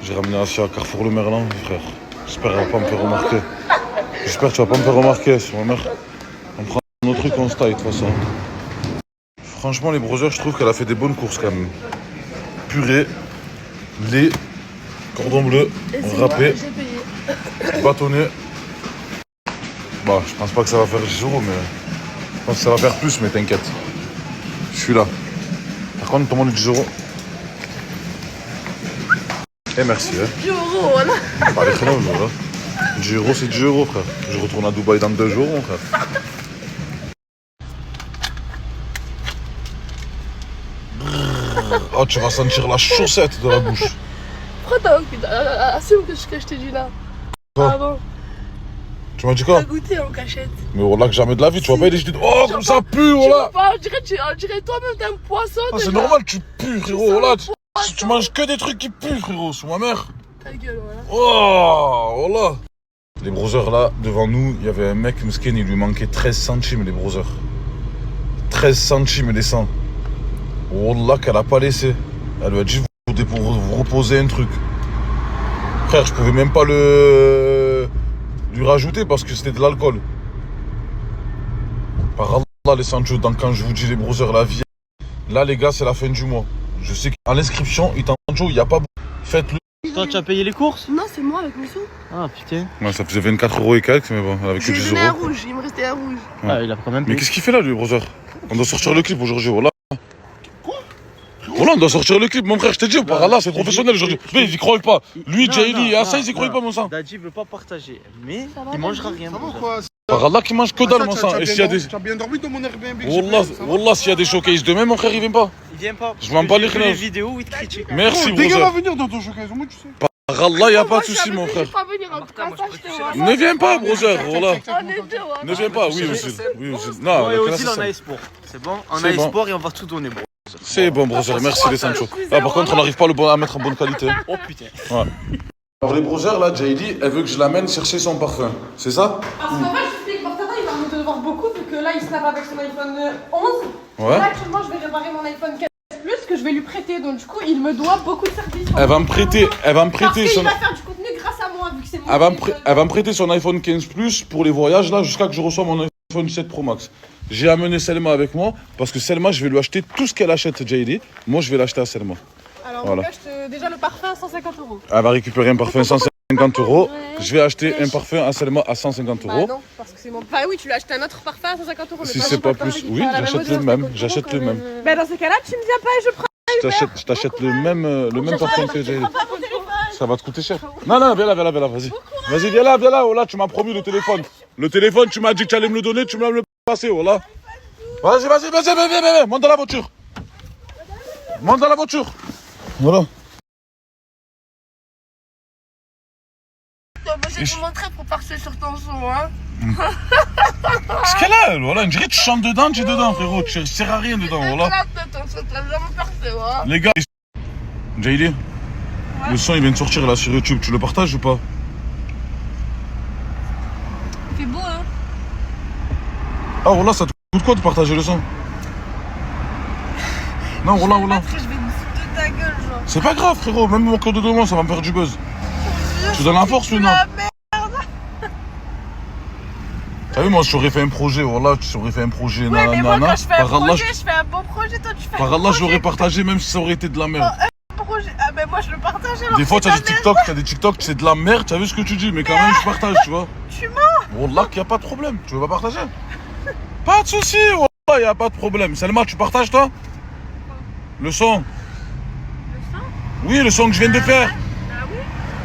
J'ai ramené Asia à Carrefour le Merlin, frère. J'espère qu'elle va pas me faire remarquer. J'espère que tu vas pas me faire remarquer. Sur ma mère, on prend nos trucs en style, de toute façon. Franchement, les brothers, je trouve qu'elle a fait des bonnes courses quand même. Purée, lait, cordon bleu, râpé, bâtonnet. Bah, je pense pas que ça va faire 10 €, mais je pense que ça va faire plus, mais t'inquiète. Je suis là. Par contre, demande 10 €. Eh merci, hein. 10 €, voilà. Pas les créneaux, là. 10 €, c'est 10 €, frère. Je retourne à Dubaï dans 2 jours, mon frère. Oh, tu vas sentir la chaussette de la bouche. Pourquoi t'as assume que je t'ai dit là? Quoi? Pardon. Tu m'as dit quoi? T'as goûté en cachette. Mais voilà que jamais de la vie, tu vas pas aller jeter. Oh, comme ça pue, voilà. On dirait toi-même t'es un poisson. Ah, c'est normal, tu pues, frérot, voilà. Tu manges que des trucs qui puent, frérot, sous ma mère. Ta gueule, voilà. Oh, voilà. Les brothers, là, devant nous, il y avait un mec, mesquin, il lui manquait 13 centimes, les brothers. 13 centimes, les 100. Wallah qu'elle a pas laissé. Elle lui a dit pour vous reposer un truc. Frère, je pouvais même pas lui rajouter parce que c'était de l'alcool. Par Allah, les Sancho, quand je vous dis les brothers, la vie. Là, les gars, c'est la fin du mois. Je sais qu'à l'inscription, il n'y a pas beaucoup. Faites-le. Toi, tu as payé les courses? Non, c'est moi avec Moussou. Ah putain. Ouais, ça faisait 24 € et quelques, mais bon, avec que 10 J'ai donné un €. rouge, il me restait un rouge. Ouais. Ah, il a quand même Mais payé. qu'est-ce qu'il fait là, lui, brother? On doit sortir le clip aujourd'hui, voilà. Voilà, on doit sortir le clip, mon frère, je t'ai dit, par Allah, c'est professionnel aujourd'hui. Mais ils y croient pas. Lui, Jaili et Assa, ils y croient pas, mon sang. Dadji veut pas partager, mais il mangera rien. Par Allah, qui mange que dalle, mon sang. Et s'il y a des. Tu as bien dormi dans mon Airbnb? Wallah, s'il y a des showcases demain, mon frère, il vient pas. Il vient pas. Je m'en bats les les crânes. vidéos où il te critique. Merci, Dès qu'elle va brother. venir dans ton showcase, au moins tu sais. Par Allah, y a pas de soucis, mon frère. Pas venir en tout cas, ça je te vois. Ne viens pas, brother, voilà. On est deux, ouais. Ne viens pas, oui, aussi. Oui, aussi. Ouais, Non, et là, aussi, c'est on ça. a espoir. C'est bon? On C'est a bon. espoir et on va tout donner, bro. C'est bon, brother, merci les Sancho. Ah, par contre, on n'arrive pas à mettre en bonne qualité. Oh putain. Ouais. Alors, les brothers, là, Jaili, elle veut que je l'amène chercher son parfum. C'est ça? Parce qu'en fait, je sais que Mortada, il va me devoir beaucoup, vu que là, il snap avec son iPhone 11. Ouais. Là, actuellement, je vais réparer mon iPhone 4 Plus que je vais lui prêter. Donc, du coup, il me doit beaucoup de services. Elle va me prêter Parce qu'il son. va faire du contenu grâce à moi, vu que c'est mon Elle va me prêter son iPhone 15 Plus pour les voyages, là, jusqu'à que je reçoive mon iPhone 7 Pro Max. J'ai amené Selma avec moi, parce que Selma, je vais lui acheter tout ce qu'elle achète, Jaili. Moi, je vais l'acheter à Selma. Alors, Voilà. on achète déjà le parfum à 150 €. Elle va récupérer un parfum à 150 €. Je vais acheter un parfum à Selma à 150 Bah €. non, parce que c'est mon. Bah oui, tu l'as acheté un autre parfum à 150 €. Si c'est pas plus, oui, j'achète le même. J'achète le même. Bah dans ces cas-là, tu me viens pas et je prends. Je t'achète le même parfum que j'ai. Ça va te coûter cher. Non, non, viens là, vas-y. Vas-y, viens là, oh là, tu m'as promis le téléphone. Le téléphone, tu m'as dit que tu allais me le donner, tu me l'as me le passer, oh là. Vas-y, viens, monte dans la voiture. Monte dans la voiture. Voilà. Je vais te montrer pour passer sur ton son, hein. Qu'est-ce qu'elle a, elle, voilà, on dirait que tu chantes dedans, tu es dedans, frérot. Tu sers à rien dedans, voilà. Ton son, t'as jamais percé, ouais. Les gars, Jaili, le son il vient de sortir là sur YouTube, tu le partages ou pas? Il fait beau, hein. Ah, voilà, ça te coûte quoi de partager le son? Non, voilà. Je vais me foutre de ta gueule, genre. C'est pas grave, frérot, même mon code de demande, ça va me faire du buzz. Tu donnes la force ou non? T'as vu, moi, je t'aurais fait un projet, voilà, tu t'aurais fait un projet, Ouais, mais moi, quand je fais un Par Allah, projet, je fais un bon projet, toi, tu fais un Par Allah, je l'aurais partagé même si ça aurait été de la merde. un projet. Ah, ben moi, je le partage alors. Des fois, c'est t'as de des la TikTok, c'est de la merde, t'as vu ce que tu dis, mais quand même, je partage, tu vois. Tu mens. Wallah, qu'il n'y a pas de problème, tu veux pas partager? Pas de soucis, wallah, il n'y a pas de problème. Selma, tu partages, toi? Le son? Le son? Oui, le son que je viens de faire. Bah oui.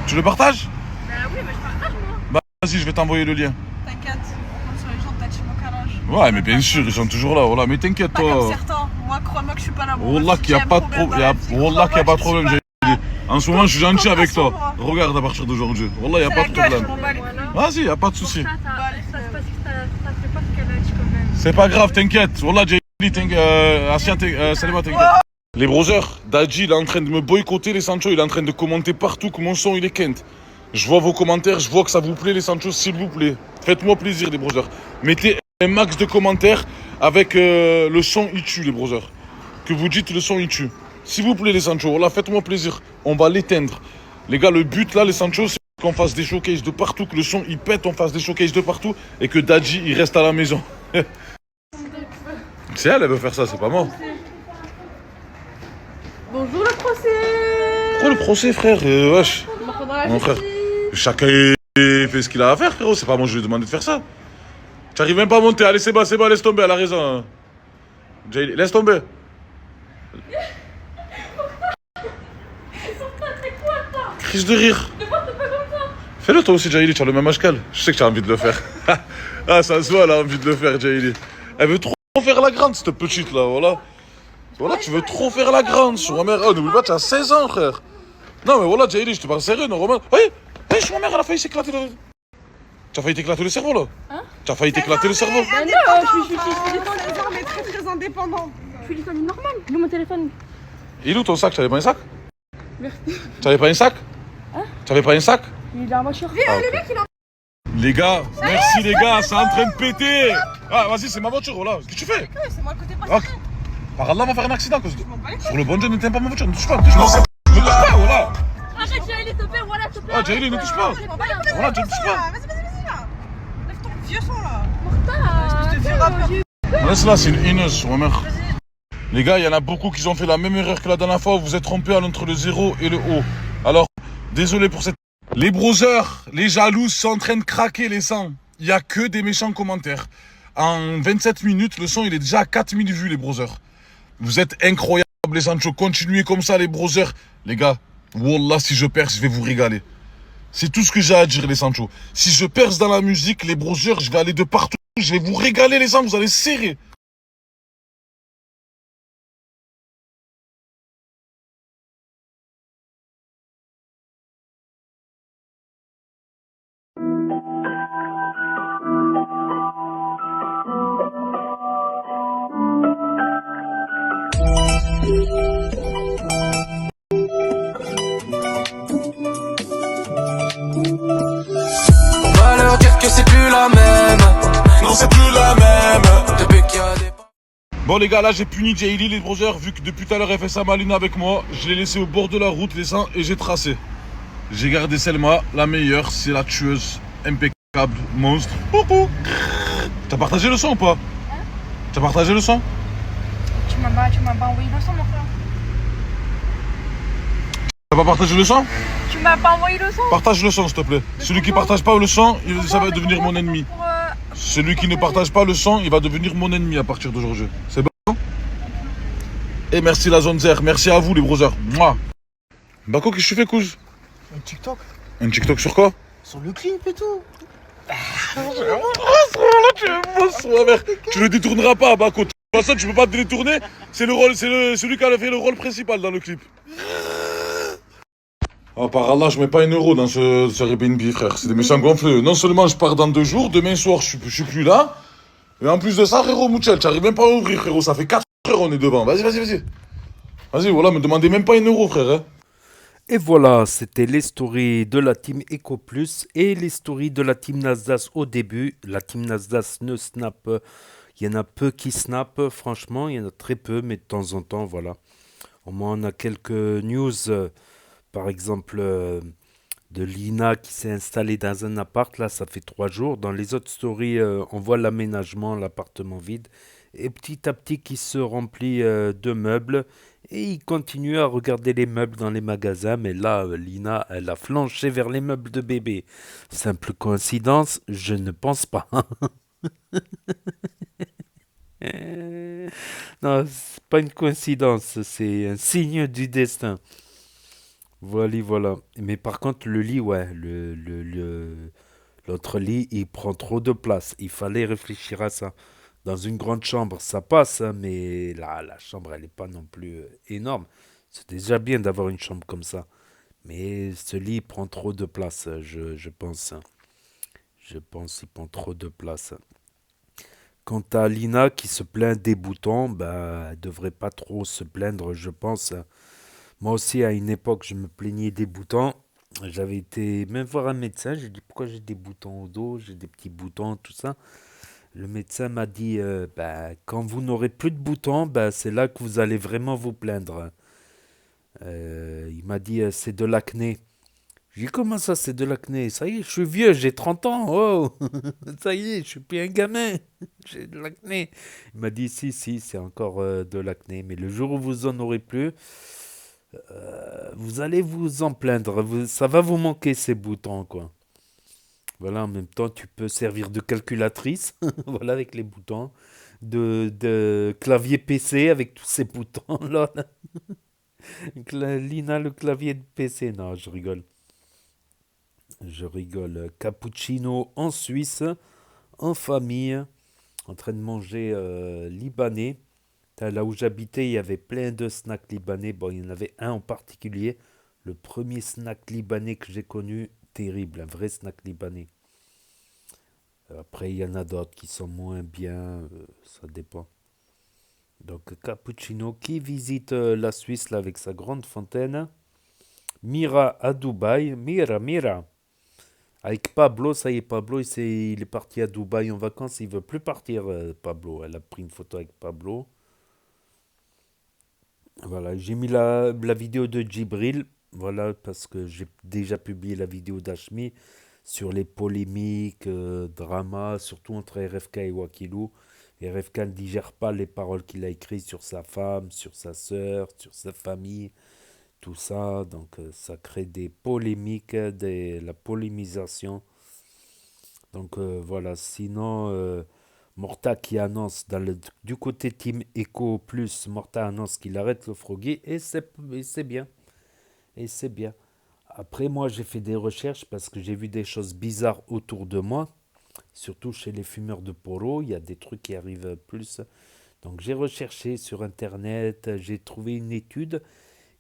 Tu le partages? Bah oui, mais je partage, moi. Bah, vas-y, je vais t'envoyer le lien. T'inquiète, on compte sur les gens de Tachimo Calage. Ouais, mais bien sûr, ils sont toujours là, voilà, mais t'inquiète, Pas toi. comme certains. Moi, crois-moi que je suis pas là. Wallah, qu'il n'y a pas de problème. Wallah, qu'il n'y a pas de problème, j'ai dit. En ce moment, je suis gentil avec toi. Regarde à partir d'aujourd'hui. Wallah, y a pas de problème. Vas-y, y a pas de souci. C'est pas grave, t'inquiète. Wallah, Jayli, Salima, t'inquiète. Les brothers, Dadji, il est en train de me boycotter les Sancho. Il est en train de commenter partout que mon son, il est quinte. Je vois vos commentaires, je vois que ça vous plaît, les Sancho, s'il vous plaît. Faites-moi plaisir, les brothers. Mettez un max de commentaires avec le son, il tue, les brothers. Que vous dites, le son, il tue. S'il vous plaît, les Sancho, voilà, faites-moi plaisir. On va l'éteindre. Les gars, le but, là, les Sancho, c'est qu'on fasse des showcases de partout, que le son, il pète, on fasse des showcases de partout, et que Dadji, il reste à la maison. C'est elle veut faire ça, c'est pas moi. Bonjour le procès. Pourquoi le procès, frère? Wesh. Mon frère, chacun fait ce qu'il a à faire, frérot. C'est pas moi, je lui ai demandé de faire ça. Tu n'arrives même pas à monter. Allez, c'est bas, laisse tomber, elle a raison. Hein. Jayli, laisse tomber. Crise de rire. Fais-le toi aussi, Jayli, tu as le même âge qu'elle. Je sais que tu as envie de le faire. Ah, ça se voit, elle a envie de le faire, Jayli. Elle veut trop faire la grande, cette petite là, voilà. Voilà, tu veux trop faire la grande. Sur ma mère, oh, n'oublie pas, tu as 16 ans, frère. Non, mais voilà, Jayli, je te parle sérieux, non, Romain. Oui, sur ma mère, elle a failli s'éclater le. Tu as failli t'éclater le cerveau, là. Hein? Tu as failli t'éclater le cerveau. Non, je suis mais très très indépendant. Je suis une famille normale. Où est mon téléphone? Il est où ton sac? Tu avais pas un sac? Merci. Tu avais pas un sac? Hein? Tu avais pas un sac? Il est en voiture. Ah, okay. Le mec, il a... Les gars, merci les gars, c'est en train de péter. Ah, vas-y, c'est ma voiture, voilà. Qu'est-ce que tu fais? C'est moi le côté passager. Par Allah, on va faire un accident. Sur le bon Dieu, ne t'aime pas ma voiture, ne touche pas, ne touche pas. Ne touche pas, voilà. Arrête, Jayli, s'il te plaît, voilà, s'il te plaît. Ah, Jayli, ne touche pas. Voilà, ne touche pas. Vas-y là. Lève ton vieux son là. Je te fais rappeur. Laisse-la, c'est une haineuse, sur ma mère. Les gars, il y en a beaucoup qui ont fait la même erreur que la dernière fois. Vous vous êtes trompés entre le 0 et le haut. Alors, désolé pour cette... Les brothers, les jaloux sont en train de craquer les sangs. Il n'y a que des méchants commentaires. En 27 minutes, le son, il est déjà à 4000 vues, les brothers. Vous êtes incroyables, les Sancho. Continuez comme ça, les brothers. Les gars, wallah, si je perce, je vais vous régaler. C'est tout ce que j'ai à dire, les Sancho. Si je perce dans la musique, les brothers, je vais aller de partout. Je vais vous régaler, les sangs. Vous allez serrer. Malheur, dire que c'est plus la même. Non, c'est plus la même. Depuis qu'il y a des... Bon les gars, là j'ai puni Jayli, les brothers, vu que depuis tout à l'heure elle fait sa maline avec moi. Je l'ai laissé au bord de la route, les sangs, et j'ai tracé. J'ai gardé Selma, la meilleure, c'est la tueuse, impeccable, monstre. T'as partagé le son ou pas? Hein? T'as partagé le son? Tu m'as pas envoyé le son, mon frère. T'as pas partagé le son? Tu m'as pas envoyé le son? Partage le son s'il te plaît. Celui qui partage pas le son, ça va devenir mon ennemi. Celui qui ne partage pas le son, il va devenir mon ennemi à partir d'aujourd'hui. C'est bon? Et merci la zone Zer, merci à vous les brothers. Mouah. Bako, qu'est-ce que tu fais, couche? Un TikTok. Un TikTok sur quoi? Sur le clip et tout. Tu le détourneras pas, Bako. De toute façon, tu peux pas te détourner. C'est celui qui a fait le rôle principal dans le clip. Oh, par Allah, je mets pas 1 euro dans ce Airbnb, frère. C'est des méchants gonfleux. Non seulement je pars dans 2 jours, demain soir je suis plus là. Et en plus de ça, frérot, Mouchel, tu arrives même pas à ouvrir, frérot. Ça fait 4 heures on est devant. Vas-y. Vas-y, voilà, me demandez même pas 1 euro, frère. Hein. Et voilà, c'était les stories de la team Eco Plus et les stories de la team Nasdaq au début. La team Nasdaq ne snap. Il y en a peu qui snap, franchement. Il y en a très peu, mais de temps en temps, voilà. Au moins, on a quelques news. Par exemple, de Lina qui s'est installée dans un appart. Là, ça fait 3 jours. Dans les autres stories, on voit l'aménagement, l'appartement vide. Et petit à petit, qui se remplit de meubles. Et il continue à regarder les meubles dans les magasins. Mais là, Lina, elle a flanché vers les meubles de bébé. Simple coïncidence? Je ne pense pas. Non, c'est pas une coïncidence. C'est un signe du destin. Voilà. Mais par contre, le lit, ouais, l'autre lit, il prend trop de place. Il fallait réfléchir à ça. Dans une grande chambre, ça passe, hein, mais là, la chambre, elle n'est pas non plus énorme. C'est déjà bien d'avoir une chambre comme ça. Mais ce lit prend trop de place, je pense. Je pense qu'il prend trop de place. Quant à Lina qui se plaint des boutons, bah, elle devrait pas trop se plaindre, je pense. Moi aussi, à une époque, je me plaignais des boutons. J'avais été même voir un médecin. J'ai dit pourquoi j'ai des boutons au dos, j'ai des petits boutons, tout ça. Le médecin m'a dit bah, quand vous n'aurez plus de boutons, bah, c'est là que vous allez vraiment vous plaindre. Il m'a dit c'est de l'acné. J'ai dit comment ça c'est de l'acné? Ça y est, je suis vieux, j'ai 30 ans. Oh, ça y est, je suis plus un gamin. J'ai de l'acné. Il m'a dit si, si, c'est encore de l'acné. Mais le jour où vous en aurez plus, vous allez vous en plaindre. Ça va vous manquer ces boutons, quoi. Voilà, en même temps, tu peux servir de calculatrice, voilà, avec les boutons, de clavier PC avec tous ces boutons-là. Lina, le clavier de PC, non, je rigole. Je rigole. Cappuccino en Suisse, en famille, en train de manger libanais. Là où j'habitais, il y avait plein de snacks libanais. Bon, il y en avait un en particulier. Le premier snack libanais que j'ai connu, terrible, un vrai snack libanais. Après, il y en a d'autres qui sont moins bien, ça dépend. Donc, Cappuccino qui visite la Suisse là, avec sa grande fontaine. Mira à Dubaï. Mira, Mira. Avec Pablo, ça y est, Pablo, il est parti à Dubaï en vacances. Il veut plus partir, Pablo. Elle a pris une photo avec Pablo. Voilà, j'ai mis la vidéo de Djibril. Voilà, parce que j'ai déjà publié la vidéo d'Hashmi sur les polémiques, dramas, surtout entre RFK et Wakilou. RFK ne digère pas les paroles qu'il a écrites sur sa femme, sur sa sœur, sur sa famille, tout ça. Donc ça crée des polémiques, la polémisation. Donc voilà, sinon, Morta qui annonce, du côté Team Echo Plus, Morta annonce qu'il arrête le Froggy et c'est bien. Et c'est bien. Après, moi, j'ai fait des recherches parce que j'ai vu des choses bizarres autour de moi. Surtout chez les fumeurs de poro, il y a des trucs qui arrivent plus. Donc j'ai recherché sur Internet, j'ai trouvé une étude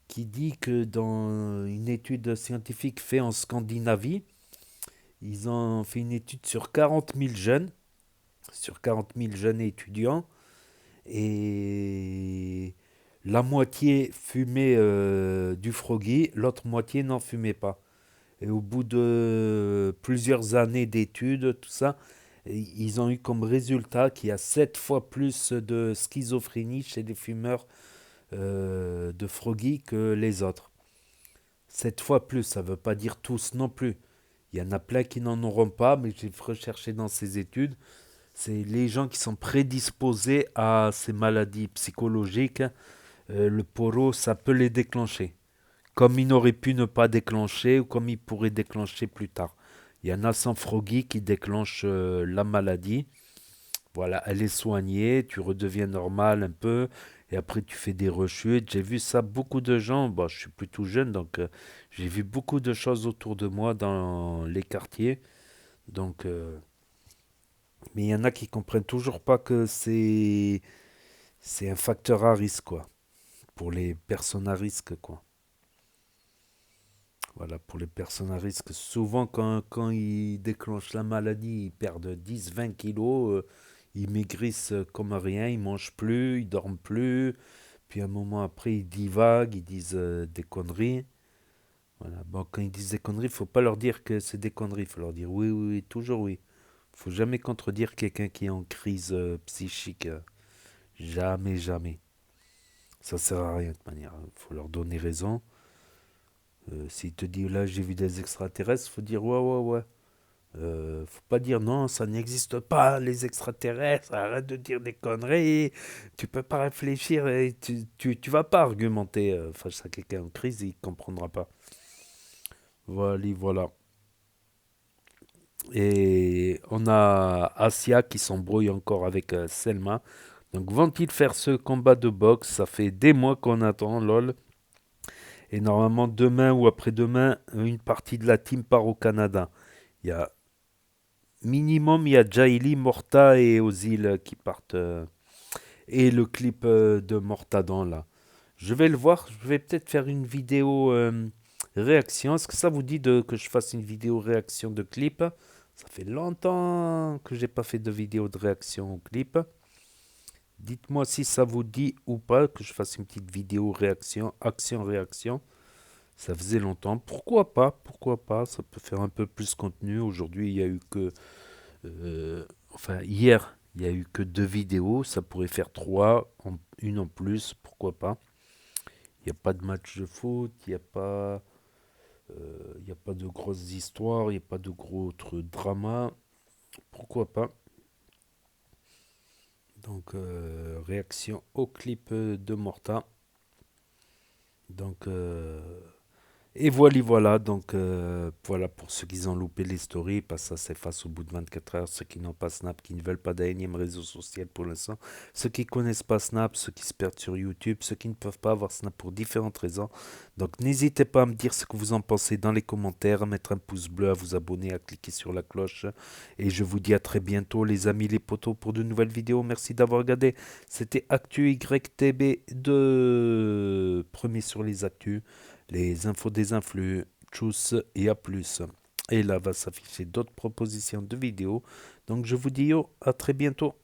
qui dit que dans une étude scientifique faite en Scandinavie, ils ont fait une étude sur 40 000 jeunes étudiants, et la moitié fumait du Froggy, l'autre moitié n'en fumait pas. Et au bout de plusieurs années d'études, tout ça, ils ont eu comme résultat qu'il y a 7 fois plus de schizophrénie chez les fumeurs de Froggy que les autres. 7 fois plus, ça ne veut pas dire tous non plus. Il y en a plein qui n'en auront pas, mais j'ai recherché dans ces études. C'est les gens qui sont prédisposés à ces maladies psychologiques. Le poro, ça peut les déclencher. Comme il n'aurait pu ne pas déclencher ou comme il pourrait déclencher plus tard. Il y en a sans Froggy qui déclenche la maladie. Voilà, elle est soignée, tu redeviens normal un peu, et après tu fais des rechutes. J'ai vu ça, beaucoup de gens, bon, je suis plutôt jeune, donc j'ai vu beaucoup de choses autour de moi dans les quartiers. Donc, mais il y en a qui comprennent toujours pas que c'est un facteur à risque, quoi, pour les personnes à risque, quoi. Voilà, pour les personnes à risque. Souvent, quand ils déclenchent la maladie, ils perdent 10, 20 kilos, ils maigrissent comme rien, ils mangent plus, ils dorment plus. Puis un moment après, ils divaguent, ils disent des conneries. Voilà. Bon, quand ils disent des conneries, il faut pas leur dire que c'est des conneries. Il faut leur dire oui, oui, oui, toujours oui. Il faut jamais contredire quelqu'un qui est en crise psychique. Jamais, jamais. Ça sert à rien de toute manière. Il faut leur donner raison. S'il te dit là j'ai vu des extraterrestres, faut dire ouais ouais ouais. Faut pas dire non, ça n'existe pas les extraterrestres, arrête de dire des conneries, tu peux pas réfléchir et tu vas pas argumenter face à quelqu'un en crise, il comprendra pas. Voilà, voilà. Et on a Asia qui s'embrouille encore avec Selma. Donc vont-ils faire ce combat de boxe? Ça fait des mois qu'on attend, lol. Et normalement, demain ou après-demain, une partie de la team part au Canada. Il y a minimum, il y a Jaili, Morta et Ozil qui partent. Et le clip de Mortadan là. Je vais le voir. Je vais peut-être faire une vidéo réaction. Est-ce que ça vous dit que je fasse une vidéo réaction de clip? Ça fait longtemps que j'ai pas fait de vidéo de réaction au clip. Dites-moi si ça vous dit ou pas que je fasse une petite vidéo réaction, action-réaction. Ça faisait longtemps. Pourquoi pas? Pourquoi pas? Ça peut faire un peu plus contenu. Aujourd'hui, il y a eu que... enfin, hier, il y a eu que 2 vidéos. Ça pourrait faire 3, une en plus. Pourquoi pas? Il n'y a pas de match de foot. Il n'y a pas... il n'y a pas de grosses histoires. Il n'y a pas de gros dramas. Pourquoi pas? Donc, réaction au clip de Morta. Donc, et voilà. Donc, voilà pour ceux qui ont loupé les stories. Parce que ça s'efface au bout de 24 heures. Ceux qui n'ont pas Snap, qui ne veulent pas d'un énième réseau social pour l'instant. Ceux qui connaissent pas Snap, ceux qui se perdent sur YouTube. Ceux qui ne peuvent pas avoir Snap pour différentes raisons. Donc, n'hésitez pas à me dire ce que vous en pensez dans les commentaires. À mettre un pouce bleu, à vous abonner, à cliquer sur la cloche. Et je vous dis à très bientôt, les amis, les potos, pour de nouvelles vidéos. Merci d'avoir regardé. C'était Actu YTB2. Premier sur les actus. Les infos des influx, tchuss et à plus. Et là va s'afficher d'autres propositions de vidéos. Donc je vous dis à très bientôt.